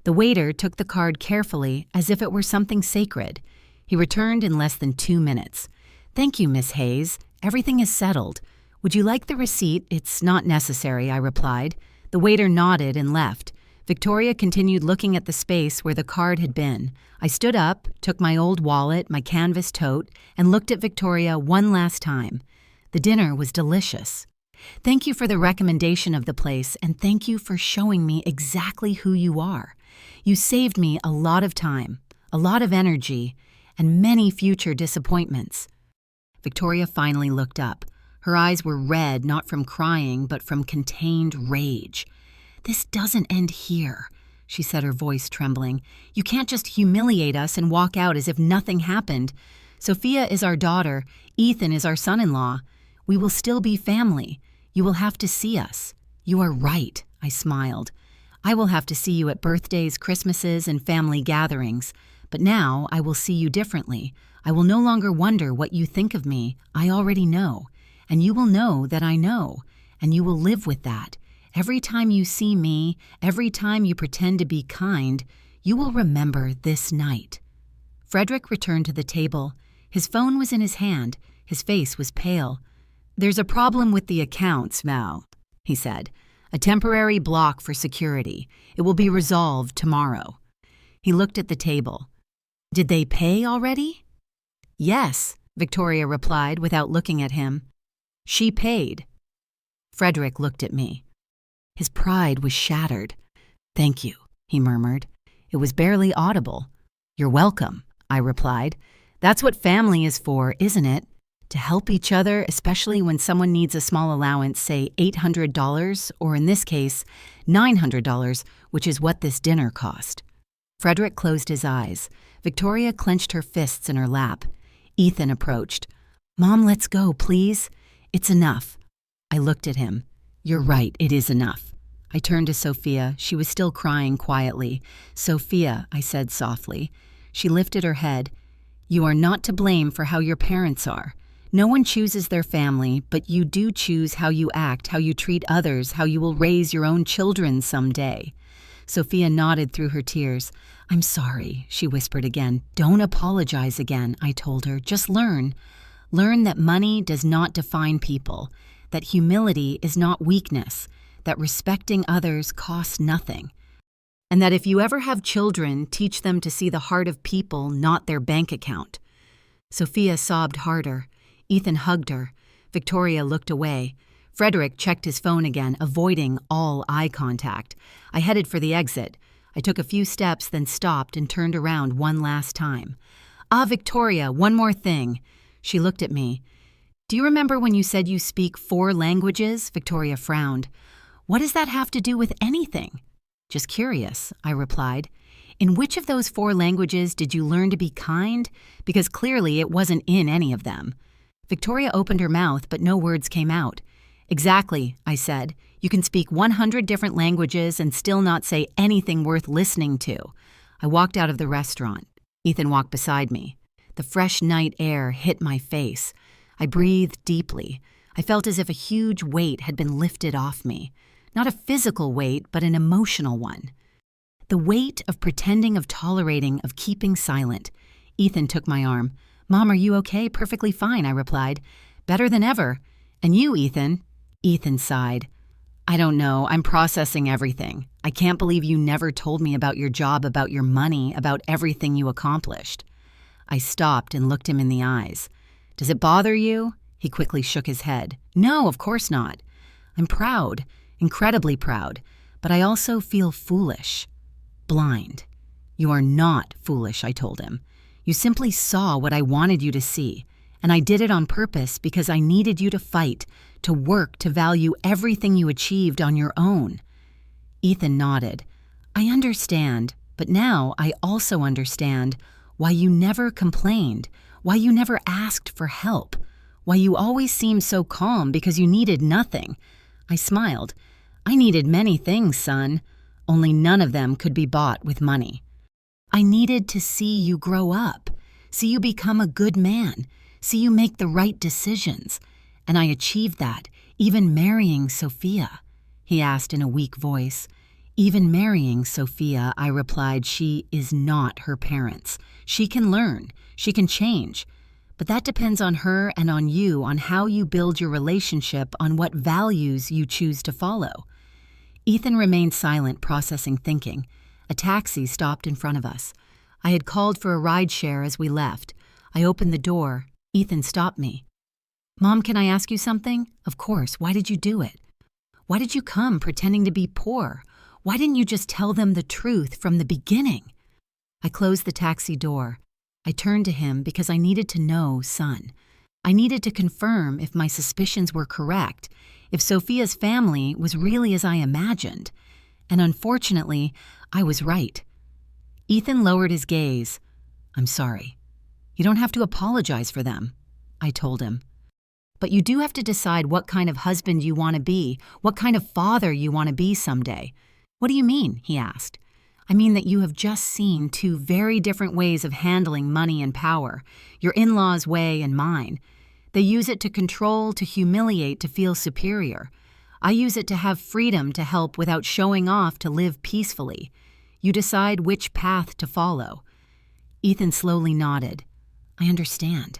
The waiter took the card carefully as if it were something sacred. He returned in less than 2 minutes. Thank you, Miss Hayes. Everything is settled. Would you like the receipt? It's not necessary, I replied. The waiter nodded and left. Victoria continued looking at the space where the card had been. I stood up, took my old wallet, my canvas tote, and looked at Victoria one last time. The dinner was delicious. Thank you for the recommendation of the place, and thank you for showing me exactly who you are. You saved me a lot of time, a lot of energy, and many future disappointments. Victoria finally looked up. Her eyes were red, not from crying, but from contained rage. This doesn't end here, she said, her voice trembling. You can't just humiliate us and walk out as if nothing happened. Sophia is our daughter. Ethan is our son-in-law. We will still be family. You will have to see us. You are right, I smiled. I will have to see you at birthdays, Christmases, and family gatherings. But now I will see you differently. I will no longer wonder what you think of me. I already know. And you will know that I know, and you will live with that. Every time you see me, every time you pretend to be kind, you will remember this night. Frederick returned to the table. His phone was in his hand. His face was pale. There's a problem with the accounts, Mal, he said. A temporary block for security. It will be resolved tomorrow. He looked at the table. Did they pay already? Yes, Victoria replied without looking at him. She paid. Frederick looked at me. His pride was shattered. Thank you, he murmured. It was barely audible. You're welcome, I replied. That's what family is for, isn't it? To help each other, especially when someone needs a small allowance, say $800, or in this case, $900, which is what this dinner cost. Frederick closed his eyes. Victoria clenched her fists in her lap. Ethan approached. Mom, let's go, please. It's enough. I looked at him. You're right, it is enough. I turned to Sophia. She was still crying quietly. Sophia, I said softly. She lifted her head. You are not to blame for how your parents are. No one chooses their family, but you do choose how you act, how you treat others, how you will raise your own children someday. Sophia nodded through her tears. I'm sorry, she whispered again. Don't apologize again, I told her. Just learn. Learn that money does not define people, that humility is not weakness, that respecting others costs nothing, and that if you ever have children, teach them to see the heart of people, not their bank account. Sophia sobbed harder. Ethan hugged her. Victoria looked away. Frederick checked his phone again, avoiding all eye contact. I headed for the exit. I took a few steps, then stopped and turned around one last time. Victoria, one more thing. She looked at me. Do you remember when you said you speak 4 languages? Victoria frowned. What does that have to do with anything? Just curious, I replied. In which of those 4 languages did you learn to be kind? Because clearly it wasn't in any of them. Victoria opened her mouth, but no words came out. Exactly, I said. You can speak 100 different languages and still not say anything worth listening to. I walked out of the restaurant. Ethan walked beside me. The fresh night air hit my face. I breathed deeply. I felt as if a huge weight had been lifted off me. Not a physical weight, but an emotional one. The weight of pretending, of tolerating, of keeping silent. Ethan took my arm. Mom, are you okay? Perfectly fine, I replied. Better than ever. And you, Ethan? Ethan sighed. I don't know. I'm processing everything. I can't believe you never told me about your job, about your money, about everything you accomplished. I stopped and looked him in the eyes. "Does it bother you?" He quickly shook his head. "No, of course not. I'm proud, incredibly proud, but I also feel foolish. Blind." "You are not foolish," I told him. "You simply saw what I wanted you to see, and I did it on purpose because I needed you to fight, to work, to value everything you achieved on your own." Ethan nodded. "I understand, but now I also understand why you never complained, why you never asked for help, why you always seemed so calm because you needed nothing." I smiled. "I needed many things, son. Only none of them could be bought with money. I needed to see you grow up, see you become a good man, see you make the right decisions. And I achieved that, even marrying Sophia." He asked in a weak voice. "Even marrying Sophia," I replied. "She is not her parents. She can learn, she can change. But that depends on her and on you, on how you build your relationship, on what values you choose to follow." Ethan remained silent, processing thinking. A taxi stopped in front of us. I had called for a ride share as we left. I opened the door. Ethan stopped me. "Mom, can I ask you something?" "Of course. Why did you do it? Why did you come pretending to be poor? Why didn't you just tell them the truth from the beginning?" I closed the taxi door. I turned to him because I needed to know, son. I needed to confirm if my suspicions were correct, if Sophia's family was really as I imagined. And unfortunately, I was right. Ethan lowered his gaze. "I'm sorry. You don't have to apologize for them," I told him. "But you do have to decide what kind of husband you want to be, what kind of father you want to be someday." "What do you mean?" he asked. "I mean that you have just seen two very different ways of handling money and power, your in-laws' way and mine. They use it to control, to humiliate, to feel superior. I use it to have freedom to help without showing off, to live peacefully. You decide which path to follow." Ethan slowly nodded. "I understand."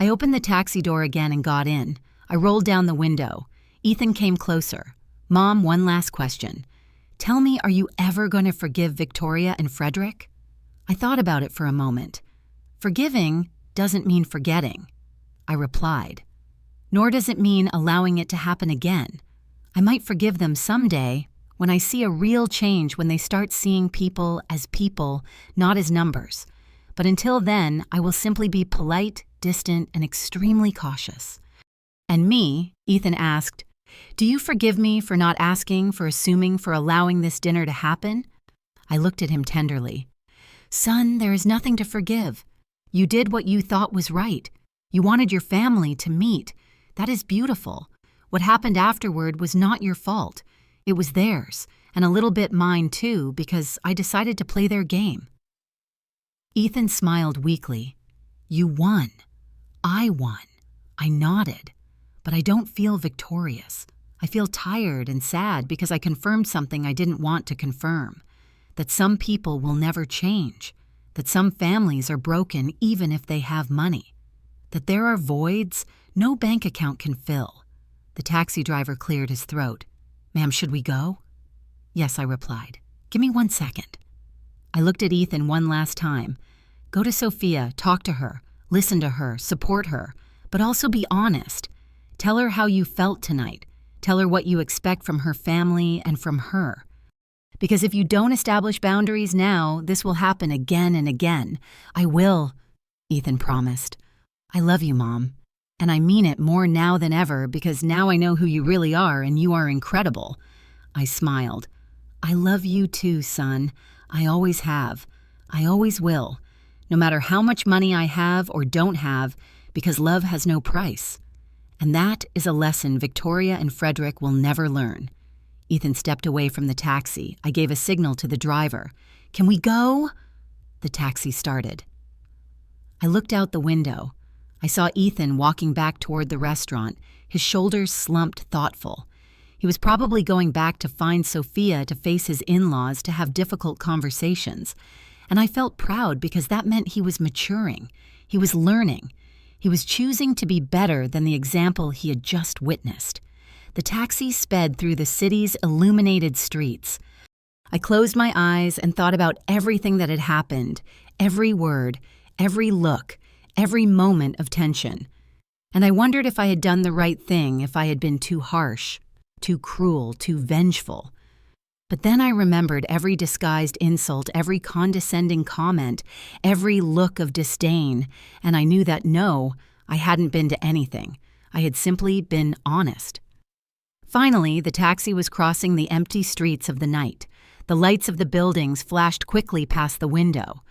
I opened the taxi door again and got in. I rolled down the window. Ethan came closer. "Mom, one last question. Tell me, are you ever going to forgive Victoria and Frederick?" I thought about it for a moment. "Forgiving doesn't mean forgetting," I replied. "Nor does it mean allowing it to happen again. I might forgive them someday, when I see a real change, when they start seeing people, not as numbers. But until then, I will simply be polite, distant, and extremely cautious." "And me?" Ethan asked. "Do you forgive me for not asking, for assuming, for allowing this dinner to happen?" I looked at him tenderly. "Son, there is nothing to forgive. You did what you thought was right. You wanted your family to meet. That is beautiful. What happened afterward was not your fault. It was theirs, and a little bit mine too, because I decided to play their game." Ethan smiled weakly. "You won. I won." I nodded. "But I don't feel victorious. I feel tired and sad because I confirmed something I didn't want to confirm. That some people will never change. That some families are broken even if they have money. That there are voids no bank account can fill." The taxi driver cleared his throat. "Ma'am, should we go?" "Yes," I replied. "Give me 1 second." I looked at Ethan one last time. "Go to Sophia, talk to her, listen to her, support her, but also be honest. Tell her how you felt tonight. Tell her what you expect from her family and from her. Because if you don't establish boundaries now, this will happen again and again." "I will," Ethan promised. "I love you, Mom. And I mean it more now than ever, because now I know who you really are, and you are incredible." I smiled. "I love you too, son. I always have. I always will. No matter how much money I have or don't have, because love has no price. And that is a lesson Victoria and Frederick will never learn." Ethan stepped away from the taxi. I gave a signal to the driver. "Can we go?" The taxi started. I looked out the window. I saw Ethan walking back toward the restaurant, his shoulders slumped, thoughtful. He was probably going back to find Sophia, to face his in-laws, to have difficult conversations. And I felt proud because that meant he was maturing. He was learning. He was choosing to be better than the example he had just witnessed. The taxi sped through the city's illuminated streets. I closed my eyes and thought about everything that had happened, every word, every look, every moment of tension. And I wondered if I had done the right thing, if I had been too harsh, too cruel, too vengeful. But then I remembered every disguised insult, every condescending comment, every look of disdain, and I knew that no, I hadn't been to anything. I had simply been honest. Finally, the taxi was crossing the empty streets of the night. The lights of the buildings flashed quickly past the window.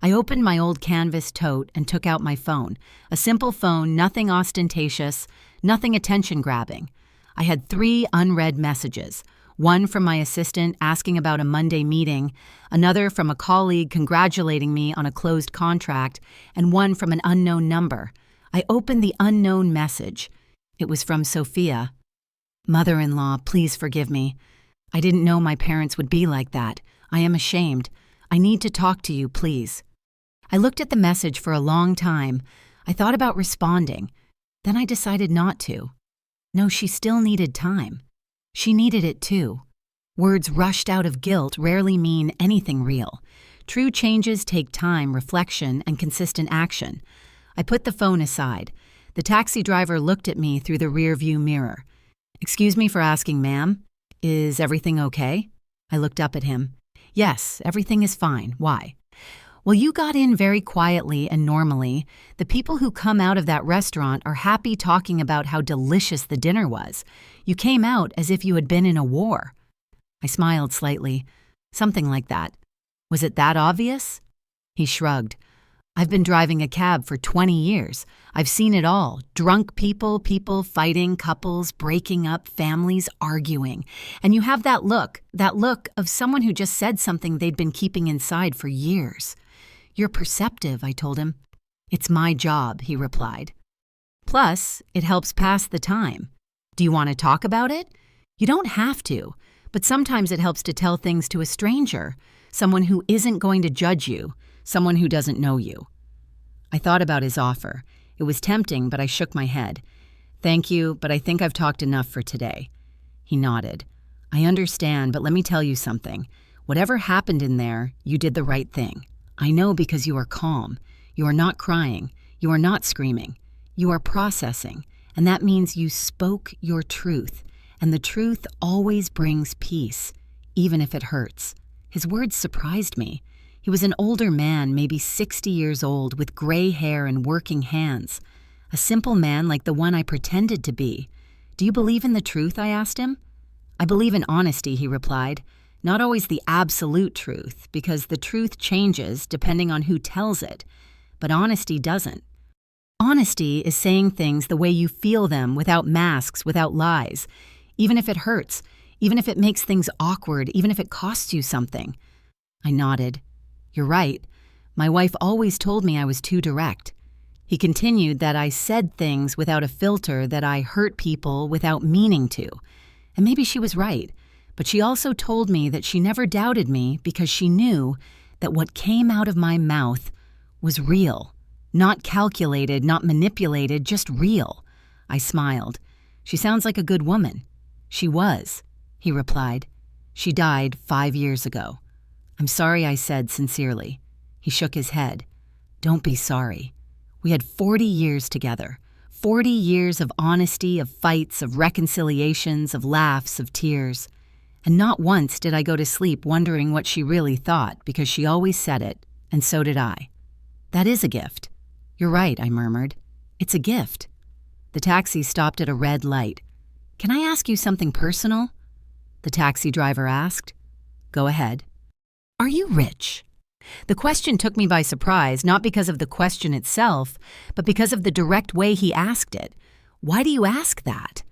I opened my old canvas tote and took out my phone. A simple phone, nothing ostentatious, nothing attention-grabbing. I had 3 unread messages. One from my assistant asking about a Monday meeting, another from a colleague congratulating me on a closed contract, and one from an unknown number. I opened the unknown message. It was from Sophia. "Mother-in-law, please forgive me. I didn't know my parents would be like that. I am ashamed. I need to talk to you, please." I looked at the message for a long time. I thought about responding. Then I decided not to. No, she still needed time. She needed it too. Words rushed out of guilt rarely mean anything real. True changes take time, reflection, and consistent action. I put the phone aside. The taxi driver looked at me through the rearview mirror. "Excuse me for asking, ma'am. Is everything okay?" I looked up at him. "Yes, everything is fine. Why?" "Well, you got in very quietly and normally. The people who come out of that restaurant are happy talking about how delicious the dinner was. You came out as if you had been in a war." I smiled slightly. "Something like that. Was it that obvious?" He shrugged. "I've been driving a cab for 20 years. I've seen it all. Drunk people fighting, couples breaking up, families arguing. And you have that look of someone who just said something they'd been keeping inside for years." "You're perceptive," I told him. "It's my job," he replied. "Plus, it helps pass the time. Do you want to talk about it? You don't have to, but sometimes it helps to tell things to a stranger, someone who isn't going to judge you, someone who doesn't know you." I thought about his offer. It was tempting, but I shook my head. "Thank you, but I think I've talked enough for today." He nodded. "I understand, but let me tell you something. Whatever happened in there, you did the right thing. I know because you are calm. You are not crying. You are not screaming. You are processing, and that means you spoke your truth, and the truth always brings peace, even if it hurts." His words surprised me. He was an older man, maybe 60 years old, with gray hair and working hands. A simple man like the one I pretended to be. "Do you believe in the truth?" I asked him. "I believe in honesty," he replied. "Not always the absolute truth, because the truth changes depending on who tells it. But honesty doesn't. Honesty is saying things the way you feel them, without masks, without lies. Even if it hurts, even if it makes things awkward, even if it costs you something." I nodded. "You're right. My wife always told me I was too direct." He continued that I said things without a filter, that I hurt people without meaning to. And maybe she was right. But she also told me that she never doubted me because she knew that what came out of my mouth was real. Not calculated, not manipulated, just real. I smiled. "She sounds like a good woman." "She was," he replied. "She died 5 years ago." "I'm sorry," I said sincerely. He shook his head. "Don't be sorry. We had 40 years together. 40 years of honesty, of fights, of reconciliations, of laughs, of tears. And not once did I go to sleep wondering what she really thought, because she always said it, and so did I." "That is a gift." "You're right," I murmured. "It's a gift." The taxi stopped at a red light. "Can I ask you something personal?" The taxi driver asked. "Go ahead." "Are you rich?" The question took me by surprise, not because of the question itself, but because of the direct way he asked it. "Why do you ask that?"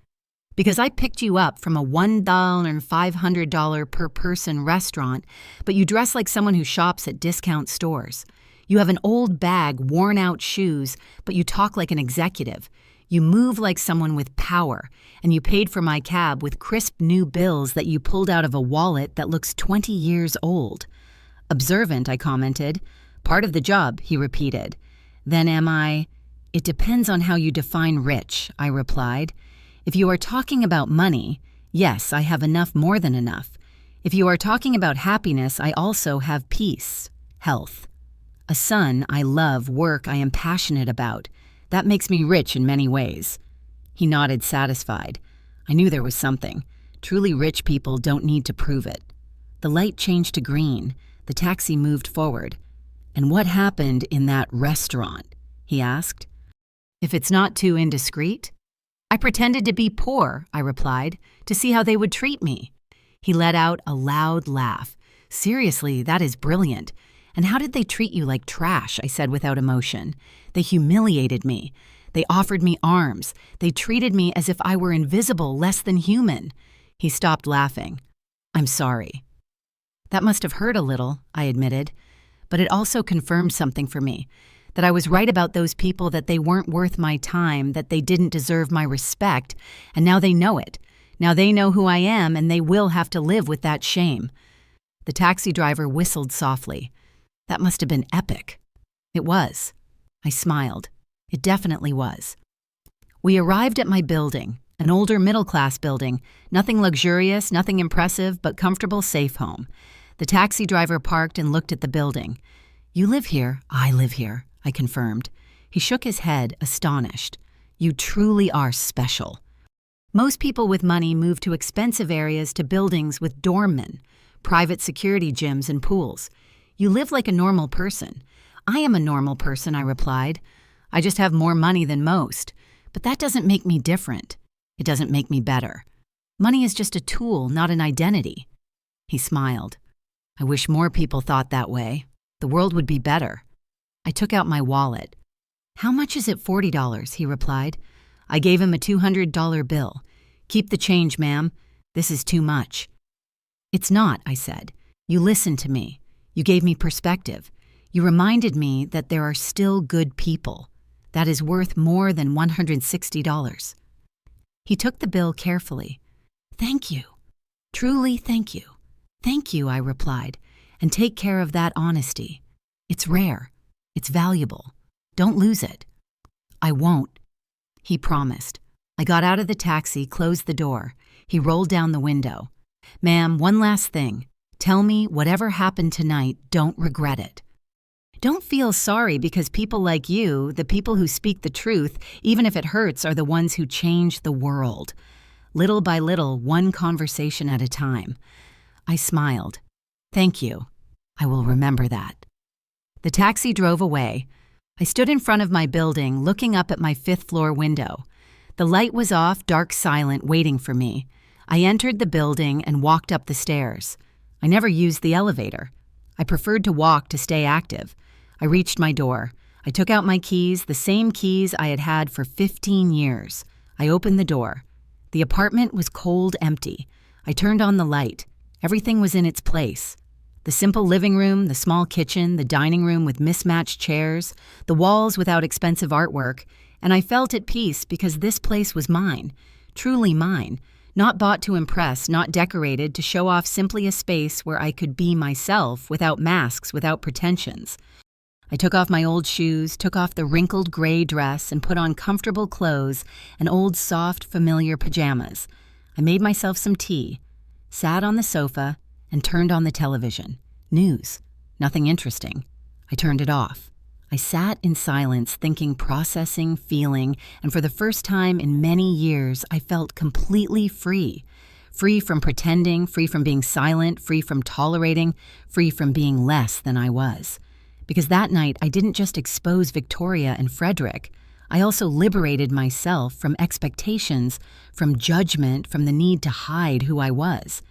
"Because I picked you up from a $1,500 per person restaurant, but you dress like someone who shops at discount stores. You have an old bag, worn-out shoes, but you talk like an executive. You move like someone with power, and you paid for my cab with crisp new bills that you pulled out of a wallet that looks 20 years old." "Observant," I commented. "Part of the job," he repeated. "Then am I—" "It depends on how you define rich," I replied. "If you are talking about money, yes, I have enough, more than enough. If you are talking about happiness, I also have peace, health." A son I love, work I am passionate about. That makes me rich in many ways." He nodded, satisfied. I knew there was something. Truly rich people don't need to prove it. The light changed to green. The taxi moved forward. "And what happened in that restaurant?" he asked. "If it's not too indiscreet?" "I pretended to be poor," I replied, "to see how they would treat me." He let out a loud laugh. "Seriously, that is brilliant. And how did they treat you like trash?" I said without emotion. "They humiliated me. They offered me arms. They treated me as if I were invisible, less than human." He stopped laughing. "I'm sorry." That must have hurt a little, I admitted, but it also confirmed something for me, that I was right about those people, that they weren't worth my time, that they didn't deserve my respect, and now they know it. Now they know who I am, and they will have to live with that shame. The taxi driver whistled softly. That must have been epic. It was. I smiled. It definitely was. We arrived at my building, an older middle-class building, nothing luxurious, nothing impressive, but comfortable, safe home. The taxi driver parked and looked at the building. "You live here?" "I live here," I confirmed. He shook his head, astonished. "You truly are special." Most people with money move to expensive areas, to buildings with doormen, private security gyms and pools. You live like a normal person. I am a normal person, I replied. I just have more money than most. But that doesn't make me different. It doesn't make me better. Money is just a tool, not an identity. He smiled. I wish more people thought that way. The world would be better. I took out my wallet. "How much is it? $40, he replied. I gave him a $200 bill. "Keep the change, ma'am. This is too much." "It's not," I said. "You listened to me. You gave me perspective. You reminded me that there are still good people. That is worth more than $160. He took the bill carefully. "Thank you. Truly thank you." "Thank you," I replied, "and take care of that honesty. It's rare. It's valuable. Don't lose it." "I won't," he promised. I got out of the taxi, closed the door. He rolled down the window. "Ma'am, one last thing. Tell me, whatever happened tonight, don't regret it. Don't feel sorry, because people like you, the people who speak the truth, even if it hurts, are the ones who change the world. Little by little, one conversation at a time." I smiled. "Thank you. I will remember that." The taxi drove away. I stood in front of my building, looking up at my 5th-floor window. The light was off, dark, silent, waiting for me. I entered the building and walked up the stairs. I never used the elevator. I preferred to walk to stay active. I reached my door. I took out my keys, the same keys I had had for 15 years. I opened the door. The apartment was cold, empty. I turned on the light. Everything was in its place. The simple living room, the small kitchen, the dining room with mismatched chairs, the walls without expensive artwork, and I felt at peace because this place was mine, truly mine, not bought to impress, not decorated to show off, simply a space where I could be myself without masks, without pretensions. I took off my old shoes, took off the wrinkled gray dress, and put on comfortable clothes and old, soft, familiar pajamas. I made myself some tea, sat on the sofa, and turned on the television. News. Nothing interesting. I turned it off. I sat in silence, thinking, processing, feeling, and for the first time in many years, I felt completely free. Free from pretending, free from being silent, free from tolerating, free from being less than I was. Because that night, I didn't just expose Victoria and Frederick. I also liberated myself from expectations, from judgment, from the need to hide who I was.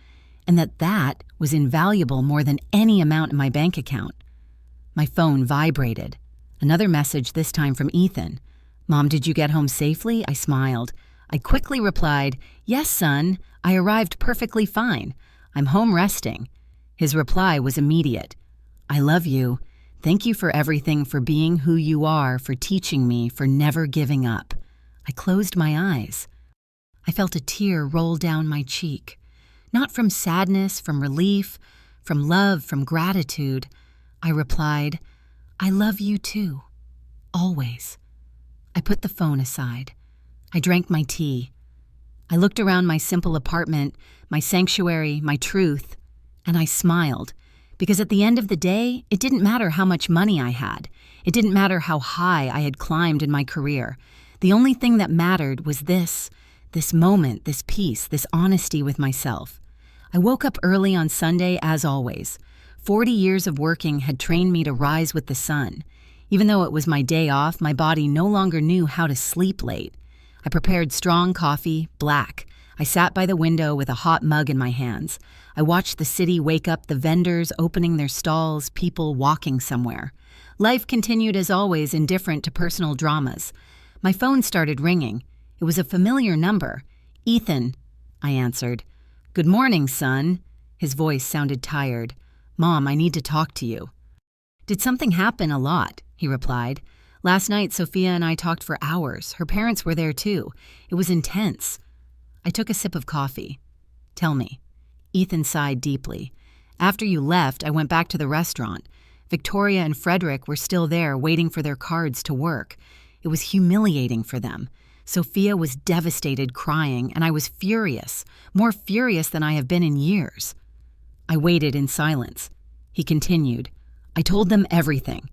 And that was invaluable, more than any amount in my bank account. My phone vibrated. Another message, this time from Ethan. "Mom, did you get home safely?" I smiled. I quickly replied, "Yes, son. I arrived perfectly fine. I'm home resting." His reply was immediate. "I love you. Thank you for everything, for being who you are, for teaching me, for never giving up." I closed my eyes. I felt a tear roll down my cheek. Not from sadness, from relief, from love, from gratitude. I replied, "I love you too. Always." I put the phone aside. I drank my tea. I looked around my simple apartment, my sanctuary, my truth, and I smiled, Because at the end of the day, it didn't matter how much money I had. It didn't matter how high I had climbed in my career. The only thing that mattered was this moment, this peace, this honesty with myself. I woke up early on Sunday as always. 40 years of working had trained me to rise with the sun. Even though it was my day off, my body no longer knew how to sleep late. I prepared strong coffee, black. I sat by the window with a hot mug in my hands. I watched the city wake up, the vendors opening their stalls, people walking somewhere. Life continued as always, indifferent to personal dramas. My phone started ringing. It was a familiar number. "Ethan," I answered. "Good morning, son." His voice sounded tired. "Mom, I need to talk to you." "Did something happen?" "A lot," he replied. "Last night, Sophia and I talked for hours. Her parents were there too. It was intense." I took a sip of coffee. "Tell me." Ethan sighed deeply. "After you left, I went back to the restaurant. Victoria and Frederick were still there, waiting for their cards to work. It was humiliating for them. Sophia was devastated, crying, and I was furious, more furious than I have been in years." I waited in silence. He continued. "I told them everything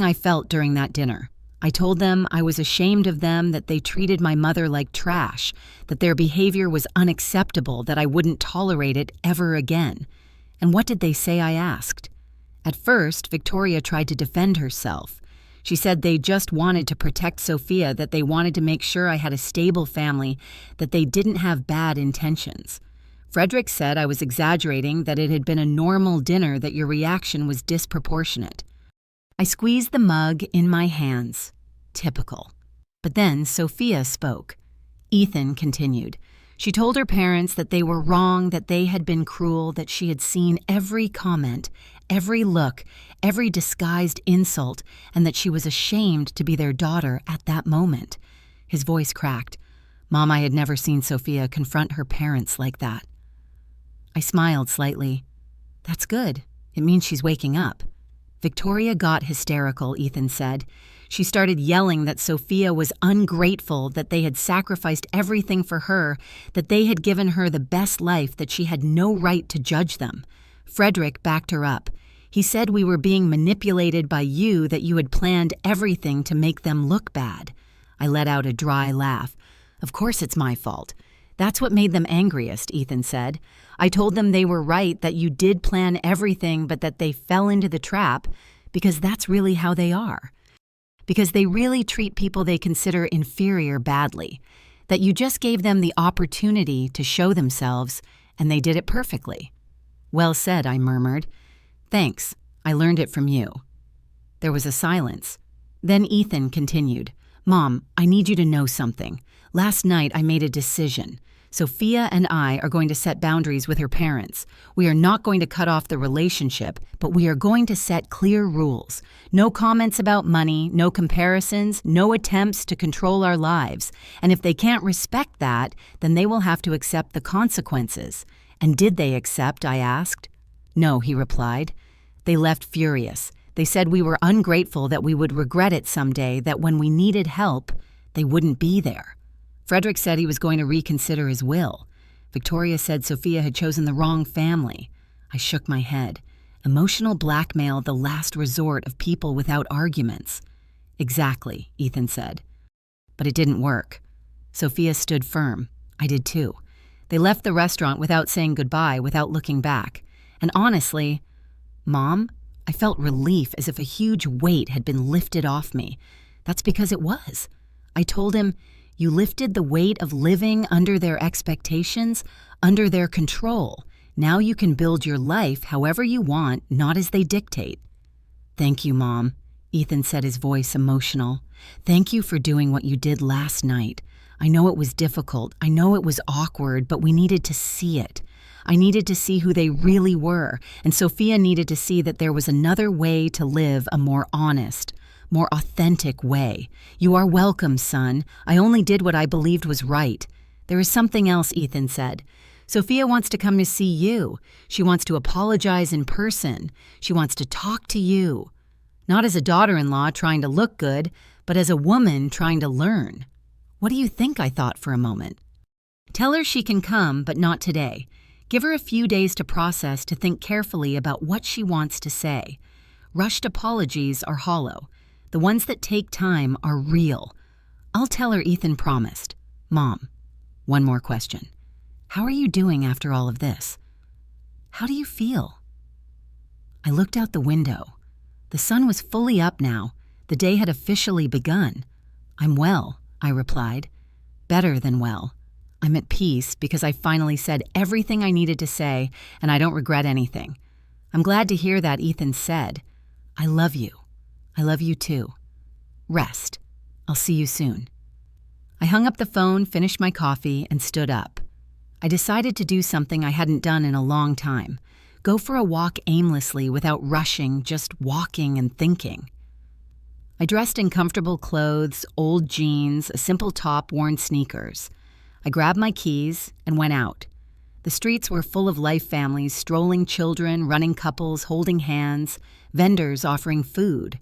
I felt during that dinner. I told them I was ashamed of them, that they treated my mother like trash, that their behavior was unacceptable, that I wouldn't tolerate it ever again." "And what did they say?" I asked. At first, Victoria tried to defend herself. She said they just wanted to protect Sophia, that they wanted to make sure I had a stable family, that they didn't have bad intentions. Frederick said I was exaggerating, that it had been a normal dinner, that your reaction was disproportionate. I squeezed the mug in my hands. Typical. But then Sophia spoke. Ethan continued. She told her parents that they were wrong, that they had been cruel, that she had seen every comment, every look, every disguised insult, and that she was ashamed to be their daughter at that moment. His voice cracked. "Mom, I had never seen Sophia confront her parents like that." I smiled slightly. "That's good. It means she's waking up." Victoria got hysterical, Ethan said. She started yelling that Sophia was ungrateful, that they had sacrificed everything for her, that they had given her the best life, that she had no right to judge them. Frederick backed her up. He said we were being manipulated by you, that you had planned everything to make them look bad. I let out a dry laugh. "Of course it's my fault. That's what made them angriest," Ethan said. "I told them they were right, that you did plan everything, but that they fell into the trap, because that's really how they are. Because they really treat people they consider inferior badly. That you just gave them the opportunity to show themselves, and they did it perfectly." "Well said," I murmured. "Thanks. I learned it from you." There was a silence. Then Ethan continued. "Mom, I need you to know something. Last night I made a decision. Sophia and I are going to set boundaries with her parents. We are not going to cut off the relationship, but we are going to set clear rules. No comments about money, no comparisons, no attempts to control our lives. And if they can't respect that, then they will have to accept the consequences." "And did they accept?" I asked. "No," he replied. "They left furious. They said we were ungrateful, that we would regret it someday, that when we needed help, they wouldn't be there. Frederick said he was going to reconsider his will. Victoria said Sophia had chosen the wrong family." I shook my head. Emotional blackmail, the last resort of people without arguments. "Exactly," Ethan said. But it didn't work. Sophia stood firm. I did too. They left the restaurant without saying goodbye, without looking back. And honestly, Mom, I felt relief, as if a huge weight had been lifted off me. That's because it was. I told him, "You lifted the weight of living under their expectations, under their control. Now you can build your life however you want, not as they dictate." "Thank you, Mom," Ethan said, his voice emotional. "Thank you for doing what you did last night. I know it was difficult. I know it was awkward, but we needed to see it. I needed to see who they really were, and Sophia needed to see that there was another way to live, a more honest, more authentic way. You are welcome, son. I only did what I believed was right." "There is something else," Ethan said. "Sophia wants to come to see you. She wants to apologize in person. She wants to talk to you. Not as a daughter-in-law trying to look good, but as a woman trying to learn." "What do you think?" I thought for a moment. "Tell her she can come, but not today. Give her a few days to process, to think carefully about what she wants to say. Rushed apologies are hollow. The ones that take time are real. I'll tell her Ethan promised. Mom, one more question. How are you doing after all of this? How do you feel? I looked out the window. The sun was fully up now. The day had officially begun. I'm well, I replied. Better than well. I'm at peace because I finally said everything I needed to say, and I don't regret anything. I'm glad to hear that, Ethan said. I love you. I love you too. Rest. I'll see you soon. I hung up the phone, finished my coffee, and stood up. I decided to do something I hadn't done in a long time. Go for a walk aimlessly without rushing, just walking and thinking. I dressed in comfortable clothes, old jeans, a simple top, worn sneakers. I grabbed my keys and went out. The streets were full of life families, strolling children, running couples, holding hands, vendors offering food.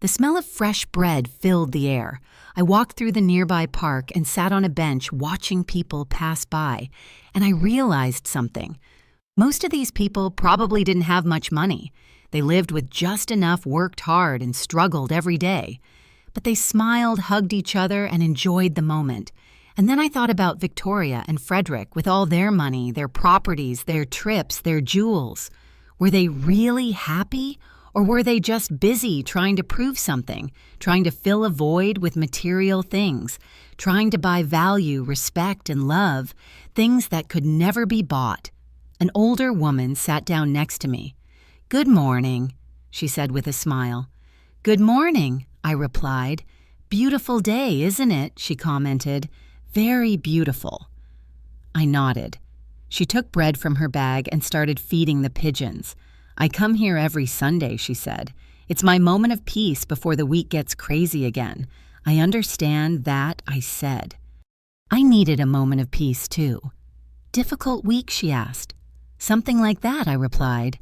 The smell of fresh bread filled the air. I walked through the nearby park and sat on a bench watching people pass by, and I realized something. Most of these people probably didn't have much money. They lived with just enough, worked hard, and struggled every day. But they smiled, hugged each other, and enjoyed the moment. And then I thought about Victoria and Frederick with all their money, their properties, their trips, their jewels. Were they really happy? Or were they just busy trying to prove something, trying to fill a void with material things, trying to buy value, respect, and love, things that could never be bought? An older woman sat down next to me. "Good morning," she said with a smile. "Good morning," I replied. "Beautiful day, isn't it?" she commented. "Very beautiful." I nodded. She took bread from her bag and started feeding the pigeons. "I come here every Sunday," she said. "It's my moment of peace before the week gets crazy again." "I understand that," I said. I needed a moment of peace, too. "Difficult week?" she asked. "Something like that," I replied.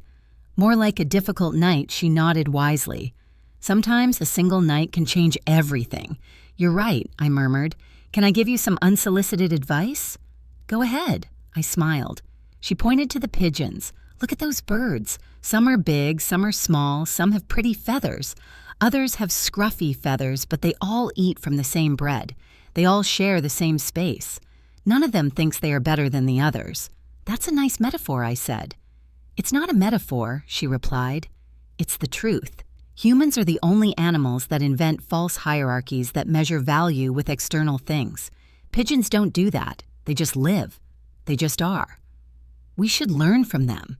"More like a difficult night," she nodded wisely. "Sometimes a single night can change everything." "You're right," I murmured. "Can I give you some unsolicited advice?" "Go ahead," I smiled. She pointed to the pigeons. "Look at those birds. Some are big, some are small, some have pretty feathers. Others have scruffy feathers, but they all eat from the same bread. They all share the same space. None of them thinks they are better than the others." "That's a nice metaphor," I said. "It's not a metaphor," she replied. "It's the truth. Humans are the only animals that invent false hierarchies that measure value with external things. Pigeons don't do that. They just live. They just are. We should learn from them."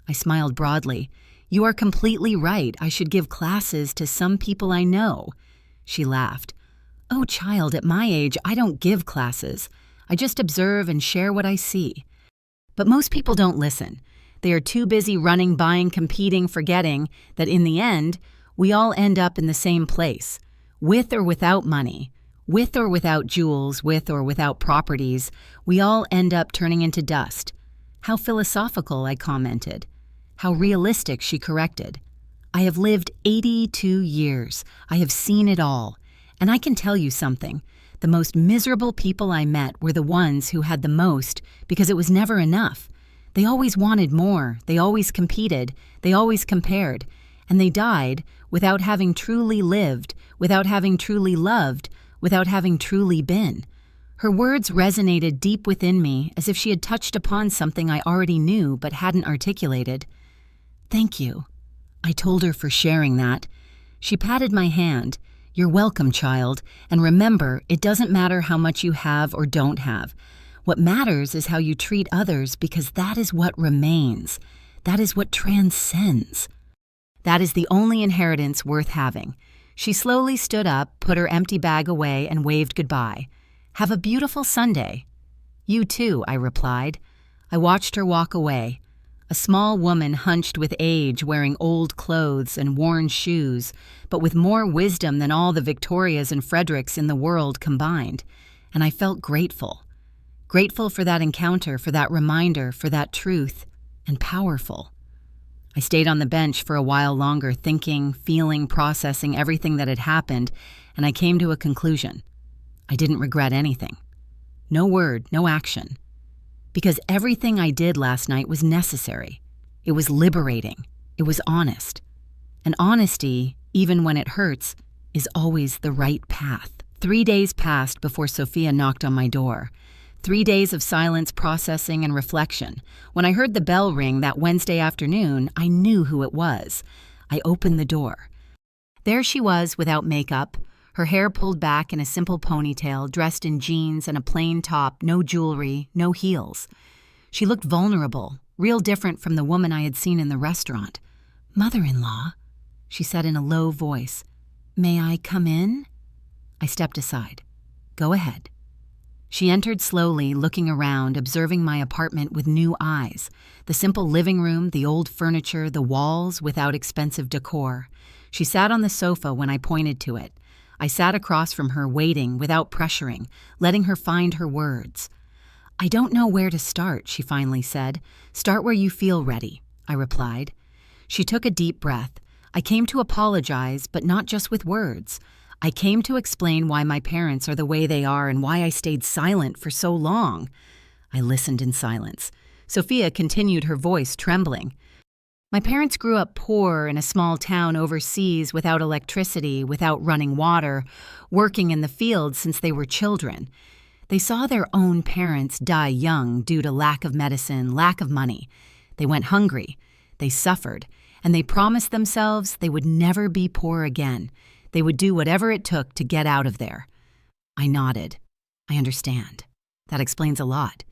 I smiled broadly. "You are completely right. I should give classes to some people I know." She laughed. "Oh, child, at my age, I don't give classes. I just observe and share what I see." But most people don't listen. They are too busy running, buying, competing, forgetting that in the end, we all end up in the same place, with or without money, with or without jewels, with or without properties. We all end up turning into dust. "How philosophical," I commented. "How realistic," she corrected. "I have lived 82 years. I have seen it all. And I can tell you something. The most miserable people I met were the ones who had the most because it was never enough. They always wanted more. They always competed. They always compared. And they died without having truly lived, without having truly loved, without having truly been." Her words resonated deep within me, as if she had touched upon something I already knew but hadn't articulated. "Thank you," I told her for sharing that. She patted my hand. "You're welcome, child. And remember, it doesn't matter how much you have or don't have. What matters is how you treat others, because that is what remains. That is what transcends. That is the only inheritance worth having." She slowly stood up, put her empty bag away, and waved goodbye. "Have a beautiful Sunday." "You too," I replied. I watched her walk away. A small woman hunched with age, wearing old clothes and worn shoes, but with more wisdom than all the Victorias and Fredericks in the world combined. And I felt grateful. Grateful for that encounter, for that reminder, for that truth, and powerful. I stayed on the bench for a while longer, thinking, feeling, processing everything that had happened, and I came to a conclusion. I didn't regret anything. No word, no action. Because everything I did last night was necessary. It was liberating. It was honest. And honesty, even when it hurts, is always the right path. 3 days passed before Sophia knocked on my door. 3 days of silence, processing, and reflection. When I heard the bell ring that Wednesday afternoon, I knew who it was. I opened the door. There she was without makeup, her hair pulled back in a simple ponytail, dressed in jeans and a plain top, no jewelry, no heels. She looked vulnerable, real different from the woman I had seen in the restaurant. "Mother-in-law," she said in a low voice. "May I come in?" I stepped aside. "Go ahead." She entered slowly, looking around, observing my apartment with new eyes. The simple living room, the old furniture, the walls without expensive decor. She sat on the sofa when I pointed to it. I sat across from her, waiting, without pressuring, letting her find her words. "I don't know where to start," she finally said. "Start where you feel ready," I replied. She took a deep breath. "I came to apologize, but not just with words. I came to explain why my parents are the way they are and why I stayed silent for so long." I listened in silence. Sophia continued, her voice trembling. "My parents grew up poor in a small town overseas, without electricity, without running water, working in the fields since they were children. They saw their own parents die young due to lack of medicine, lack of money. They went hungry, they suffered, and they promised themselves they would never be poor again. They would do whatever it took to get out of there." I nodded. "I understand. That explains a lot."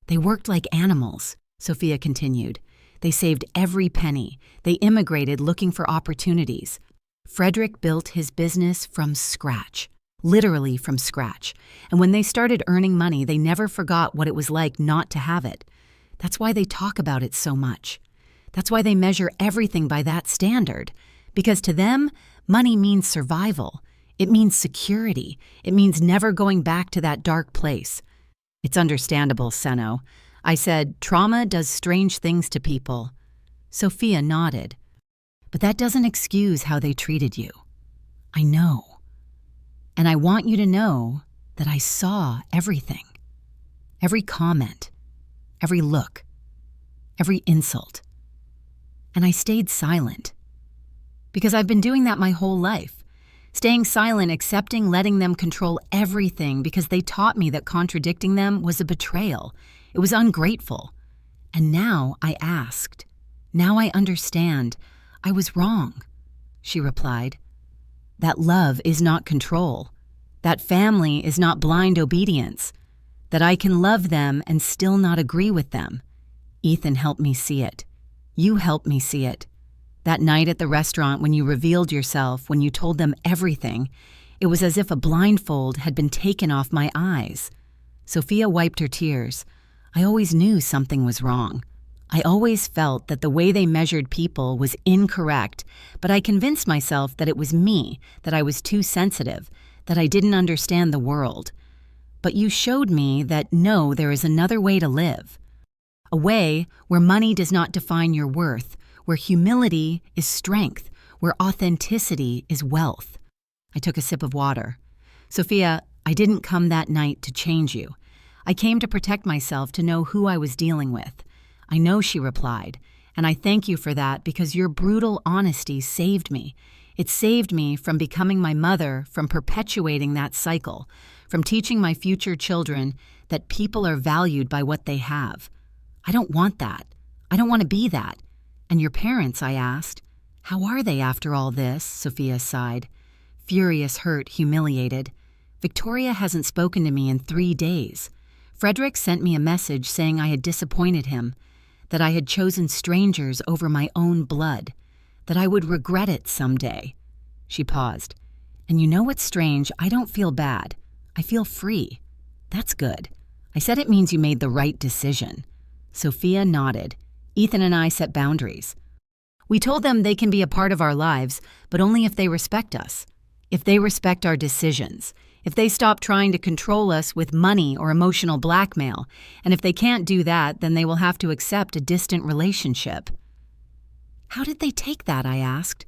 "They worked like animals," Sophia continued. "They saved every penny. They immigrated looking for opportunities. Frederick built his business from scratch, literally from scratch. And when they started earning money, they never forgot what it was like not to have it. That's why they talk about it so much. That's why they measure everything by that standard. Because to them, money means survival. It means security. It means never going back to that dark place." "It's understandable, Seno." I said, "Trauma does strange things to people." Sophia nodded. "But that doesn't excuse how they treated you." "I know. And I want you to know that I saw everything. Every comment, every look, every insult. And I stayed silent. Because I've been doing that my whole life. Staying silent, accepting, letting them control everything because they taught me that contradicting them was a betrayal. It was ungrateful. And now I asked. Now I understand. I was wrong." She replied. "That love is not control. That family is not blind obedience. That I can love them and still not agree with them. Ethan helped me see it. You helped me see it. That night at the restaurant when you revealed yourself, when you told them everything, it was as if a blindfold had been taken off my eyes." Sophia wiped her tears. "I always knew something was wrong. I always felt that the way they measured people was incorrect, but I convinced myself that it was me, that I was too sensitive, that I didn't understand the world. But you showed me that no, there is another way to live. A way where money does not define your worth, where humility is strength, where authenticity is wealth." I took a sip of water. "Sophia, I didn't come that night to change you. I came to protect myself, to know who I was dealing with." "I know," she replied, "and I thank you for that because your brutal honesty saved me. It saved me from becoming my mother, from perpetuating that cycle, from teaching my future children that people are valued by what they have. I don't want that. I don't want to be that. And your parents," I asked. "How are they after all this?" Sophia sighed. Furious, hurt, humiliated. "Victoria hasn't spoken to me in 3 days. Frederick sent me a message saying I had disappointed him, that I had chosen strangers over my own blood, that I would regret it someday." She paused. "And you know what's strange? I don't feel bad. I feel free. That's good. I said it means you made the right decision." Sophia nodded. "Ethan and I set boundaries. We told them they can be a part of our lives, but only if they respect us, if they respect our decisions, if they stop trying to control us with money or emotional blackmail, and if they can't do that, then they will have to accept a distant relationship." "How did they take that?" I asked.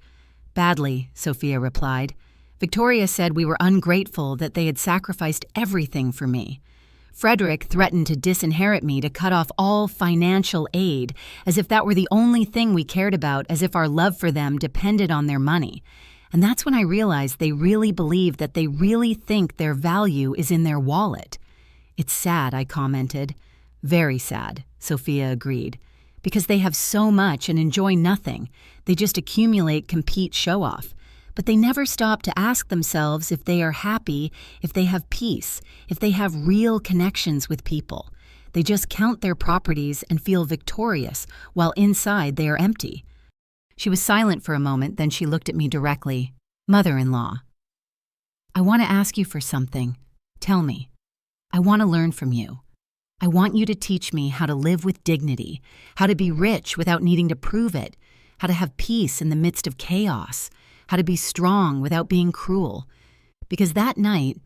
"Badly," Sophia replied. "Victoria said we were ungrateful, that they had sacrificed everything for me. Frederick threatened to disinherit me, to cut off all financial aid, as if that were the only thing we cared about, as if our love for them depended on their money. And that's when I realized they really believe that they really think their value is in their wallet. It's sad, I commented. Very sad, Sophia agreed. Because they have so much and enjoy nothing. They just accumulate, compete, show off. But they never stop to ask themselves if they are happy, if they have peace, if they have real connections with people. They just count their properties and feel victorious, while inside they are empty. She was silent for a moment, then she looked at me directly. Mother-in-law, I want to ask you for something. Tell me. I want to learn from you. I want you to teach me how to live with dignity, how to be rich without needing to prove it, how to have peace in the midst of chaos, how to be strong without being cruel. Because that night,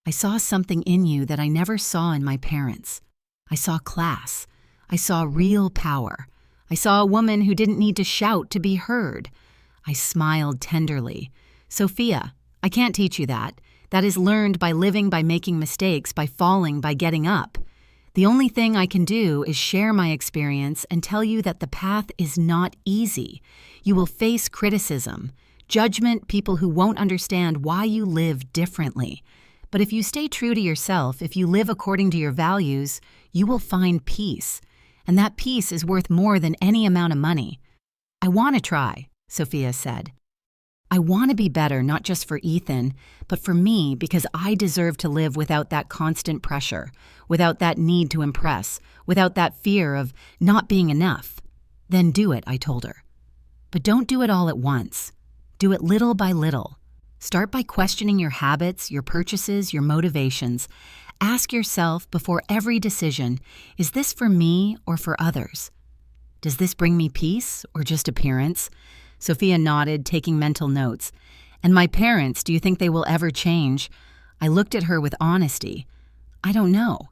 I saw something in you that I never saw in my parents. I saw class. I saw real power. I saw a woman who didn't need to shout to be heard. I smiled tenderly. Sophia, I can't teach you that. That is learned by living, by making mistakes, by falling, by getting up. The only thing I can do is share my experience and tell you that the path is not easy. You will face criticism, judgment, people who won't understand why you live differently. But if you stay true to yourself, if you live according to your values, you will find peace. And that peace is worth more than any amount of money. I want to try, Sophia said. I want to be better, not just for Ethan, but for me, because I deserve to live without that constant pressure, without that need to impress, without that fear of not being enough. Then do it, I told her. But don't do it all at once. Do it little by little. Start by questioning your habits, your purchases, your motivations. Ask yourself before every decision, is this for me or for others? Does this bring me peace or just appearance? Sophia nodded, taking mental notes. And my parents, do you think they will ever change? I looked at her with honesty. I don't know.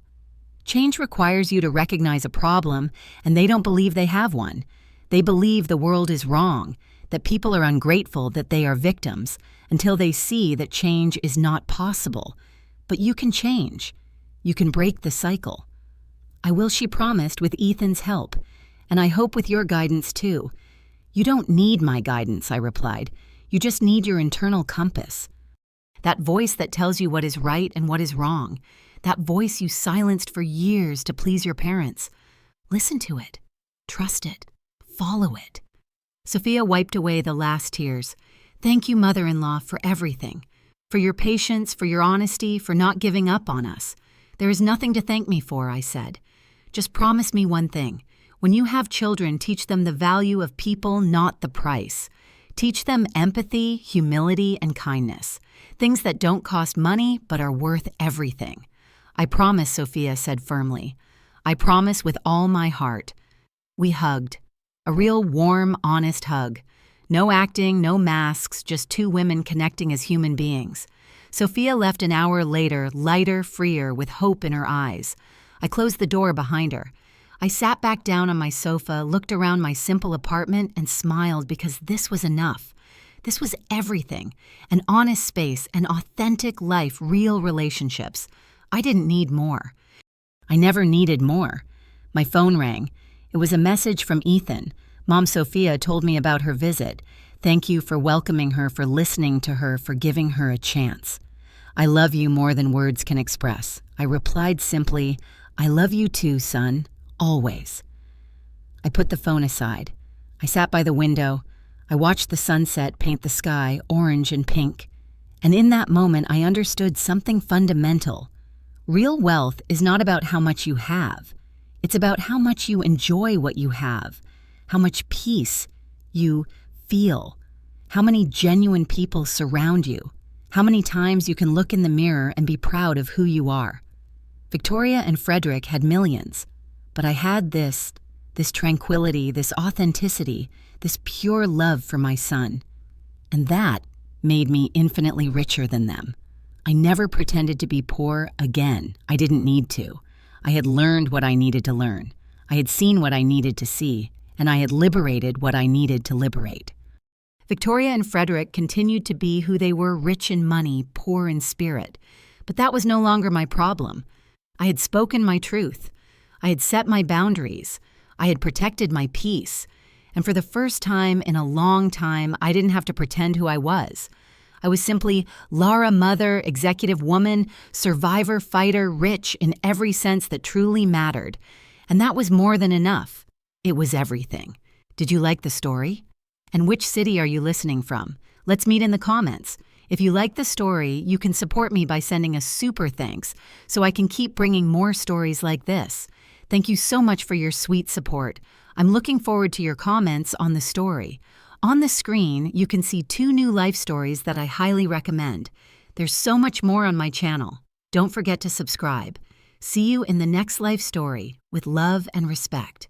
Change requires you to recognize a problem, and they don't believe they have one. They believe the world is wrong, that people are ungrateful, that they are victims, until they see that change is not possible. But you can change. You can break the cycle. I will, she promised, with Ethan's help, and I hope with your guidance too. You don't need my guidance, I replied. You just need your internal compass. That voice that tells you what is right and what is wrong. That voice you silenced for years to please your parents. Listen to it. Trust it. Follow it. Sophia wiped away the last tears. Thank you, mother-in-law, for everything. For your patience, for your honesty, for not giving up on us. There is nothing to thank me for, I said. Just promise me one thing. When you have children, teach them the value of people, not the price. Teach them empathy, humility, and kindness. Things that don't cost money, but are worth everything. I promise, Sophia said firmly. I promise with all my heart. We hugged. A real warm, honest hug. No acting, no masks, just two women connecting as human beings. Sophia left an hour later, lighter, freer, with hope in her eyes. I closed the door behind her. I sat back down on my sofa, looked around my simple apartment, and smiled because this was enough. This was everything. An honest space, an authentic life, real relationships. I didn't need more. I never needed more. My phone rang. It was a message from Ethan. Mom Sophia told me about her visit. Thank you for welcoming her, for listening to her, for giving her a chance. I love you more than words can express. I replied simply, I love you too, son. Always. I put the phone aside. I sat by the window. I watched the sunset paint the sky orange and pink. And in that moment, I understood something fundamental. Real wealth is not about how much you have. It's about how much you enjoy what you have, how much peace you feel, how many genuine people surround you, how many times you can look in the mirror and be proud of who you are. Victoria and Frederick had millions. But I had this tranquility, this authenticity, this pure love for my son. And that made me infinitely richer than them. I never pretended to be poor again. I didn't need to. I had learned what I needed to learn. I had seen what I needed to see, and I had liberated what I needed to liberate. Victoria and Frederick continued to be who they were, rich in money, poor in spirit. But that was no longer my problem. I had spoken my truth. I had set my boundaries. I had protected my peace. And for the first time in a long time, I didn't have to pretend who I was. I was simply Lara mother, executive woman, survivor, fighter, rich in every sense that truly mattered. And that was more than enough. It was everything. Did you like the story? And which city are you listening from? Let's meet in the comments. If you like the story, you can support me by sending a super thanks so I can keep bringing more stories like this. Thank you so much for your sweet support. I'm looking forward to your comments on the story. On the screen, you can see 2 new life stories that I highly recommend. There's so much more on my channel. Don't forget to subscribe. See you in the next life story with love and respect.